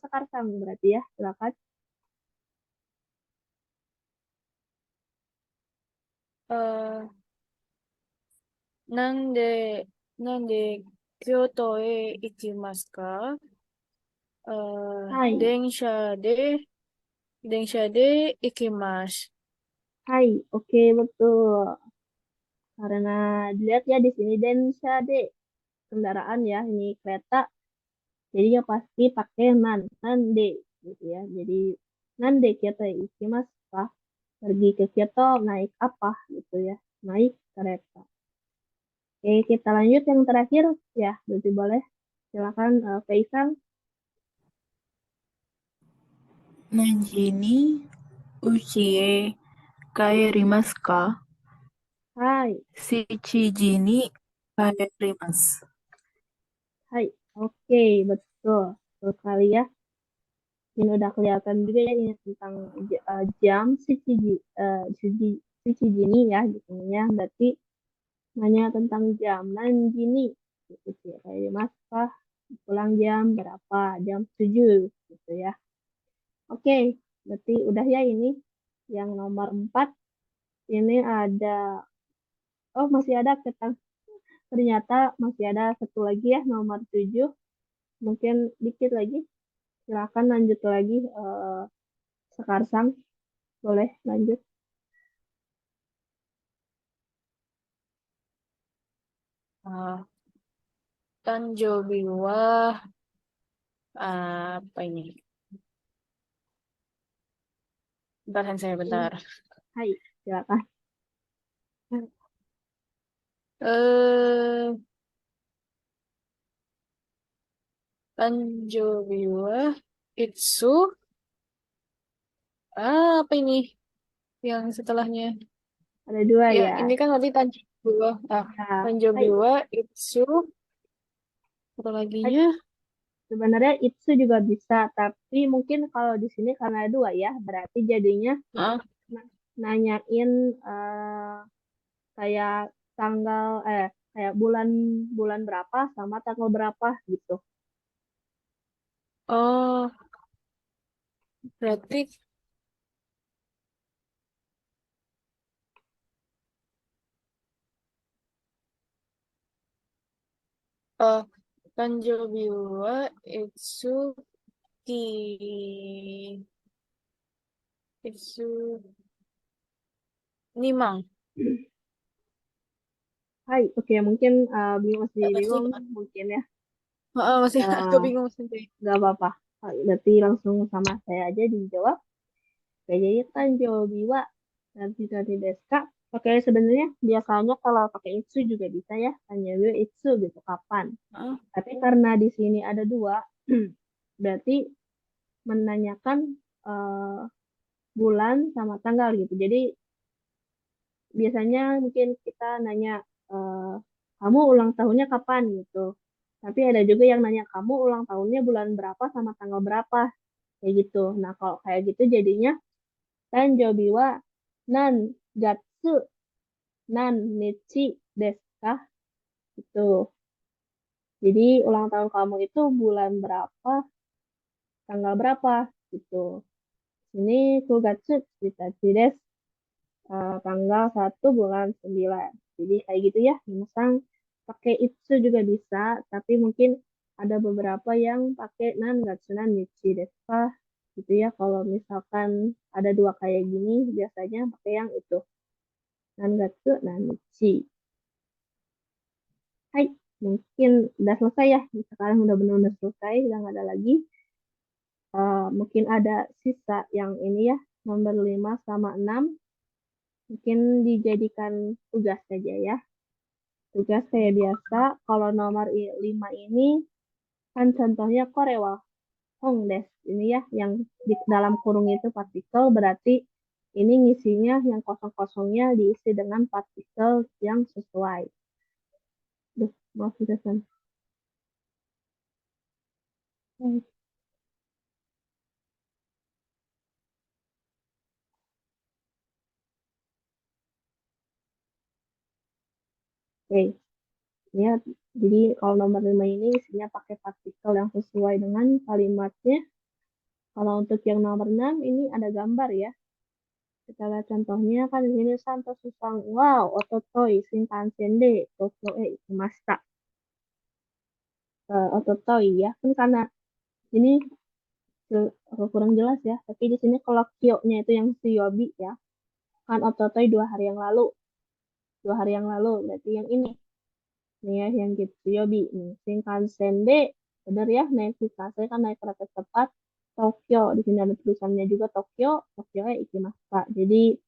Sekarsang berarti ya. Silakan. なんで、なんで Kyoto e ikimasu ka? はい。電車で行きます。 Hai, oke betul. Karena dilihat ya di sini Denshade kendaraan ya, ini kereta. Jadi ya pasti pakai nande gitu ya. Jadi nande Kyoto ikimasu ka? Pergi ke Kyoto naik apa gitu ya. Naik kereta. Oke, kita lanjut yang terakhir ya, berarti boleh. Silakan Faisal. 何時に家へ帰りますか Hai, 7時に帰ります。 hai. Oke, betul. Betul sekali ya. Ini udah kelihatan juga ya ini tentang jam Shichiji ya gitu ya. Berarti nanya tentang jam Nanjini gitu sih. Kayak mas kah pulang jam berapa? Jam 7 gitu ya. Oke, berarti udah ya ini yang nomor 4. Ini ada masih ada ternyata masih ada satu lagi ya nomor 7. Mungkin dikit lagi. Silakan lanjut lagi Sekarsang. Boleh lanjut. 誕生日は、apa ini? Bentar, saya bentar. Hai, silakan. Eh, 誕生日は、Itsu, apa ini? Yang setelahnya. Ada dua Ya, ya. ini kan tadi Tanjung wa. Ya, Tanjung hai. wa, Itsu, satu Hai. laginya. Sebenarnya itu juga bisa, tapi mungkin kalau di sini karena ada dua ya, berarti jadinya Ah, nanyain kayak tanggal kayak bulan bulan berapa sama tanggal berapa gitu. oh, berarti uh, Tanjung wa, Itsu, Itsu, Nimang. Hai, oke mungkin masih Pasti bingung kan? mungkin ya. Masih agak Eh, bingung sendiri. Gak apa-apa. Berarti langsung sama saya aja dijawab. Oke, jadi Tanjau Biwa nanti dari Deska. Oke, sebenarnya biasanya kalau pakai itsu juga bisa ya. Tanjau Biwa itsu gitu, kapan. Ah, Tapi karena di sini ada dua, berarti menanyakan eh, bulan sama tanggal gitu. Jadi biasanya mungkin kita nanya eh, kamu ulang tahunnya kapan gitu. Tapi ada juga yang nanya kamu ulang tahunnya bulan berapa sama tanggal berapa kayak gitu. Nah kalau kayak gitu jadinya Tanjobi wa nan gatsu nan nichi desu ka? Gitu. Jadi ulang tahun kamu itu bulan berapa, tanggal berapa gitu. Ini kugatsu Hitachi desu. Tanggal 1 bulan 9. Jadi kayak gitu ya. Misal pakai itsu juga bisa, tapi mungkin ada beberapa yang pakai nangatsunan nichi desu ka? Gitu ya. Kalau misalkan ada dua kayak gini, biasanya pakai yang itu. Nangatsu nanichi. Hai, mungkin udah selesai ya. Sekarang udah benar-benar selesai, udah nggak ada lagi. Mungkin ada sisa yang ini ya, nomor 5 sama 6. Mungkin dijadikan tugas saja ya. Tugas kayak biasa, kalau nomor 5 ini kan contohnya korewa hongdes. Ini ya, yang di dalam kurung itu partikel, berarti ini ngisinya yang kosong-kosongnya diisi dengan partikel yang sesuai. Duh, maaf sudah selesai. Oke, ya, jadi kalau nomor 5 ini isinya pakai partikel yang sesuai dengan kalimatnya. Kalau untuk yang nomor 6 ini ada gambar ya. Kita lihat contohnya kan di sini Santo Susang. Wow, Ototoi Shinkansen de Tokyo e ikimashita. Ototoi ya. Kan karena ini kurang jelas ya. Tapi di sini kalau kyo-nya itu yang Tsuyobi ya. Kan ototoi 2 hari yang lalu. 2 hari yang lalu berarti yang ini. Nih ya, yang gitu Tsuyobi. Nih, Shinkansen de, bener ya, naik Shikase kan naik kereta cepat. Tokyo, di sini ada tulisannya juga Tokyo, Tokyo ya ikimashita. Jadi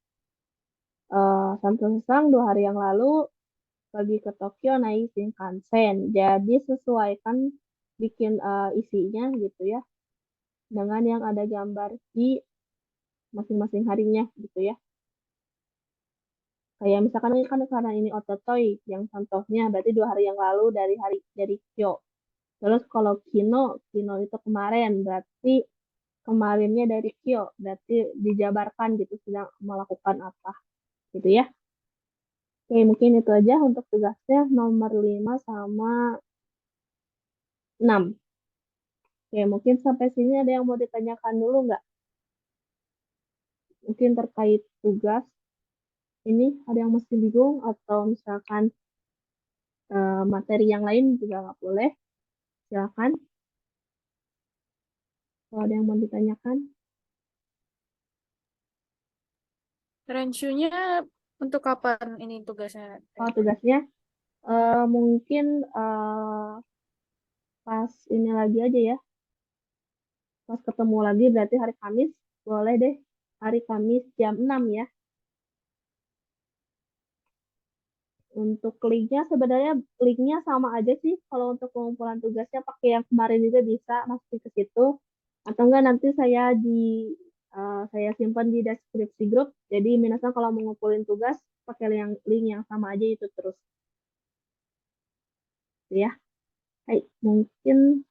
Santo Sesang 2 hari yang lalu pergi ke Tokyo naik Shinkansen. Jadi sesuaikan bikin isinya gitu ya dengan yang ada gambar di masing-masing harinya gitu ya. Kayak misalkan ini kan karena ini ototoi yang contohnya berarti 2 hari yang lalu dari Kyo. Terus kalau Kino itu kemarin berarti kemarinnya dari Kyo berarti dijabarkan gitu sedang melakukan apa gitu ya. Oke, mungkin itu aja untuk tugasnya nomor 5 sama 6. Oke, mungkin sampai sini ada yang mau ditanyakan dulu nggak? Mungkin terkait tugas ini ada yang masih bingung atau misalkan materi yang lain juga nggak boleh. Silakan kalau ada yang mau ditanyakan. Range-nya untuk kapan ini tugasnya? Kalau tugasnya mungkin pas ini lagi aja ya. Pas ketemu lagi berarti hari Kamis. Boleh deh. Hari Kamis jam 6 ya. Untuk linknya sebenarnya linknya sama aja sih. Kalau untuk pengumpulan tugasnya pakai yang kemarin juga bisa masuk ke situ. Atau enggak nanti saya simpan di deskripsi grup. Jadi minasan kalau mau ngumpulin tugas pakai link yang sama aja itu terus. Ya. Hai, mungkin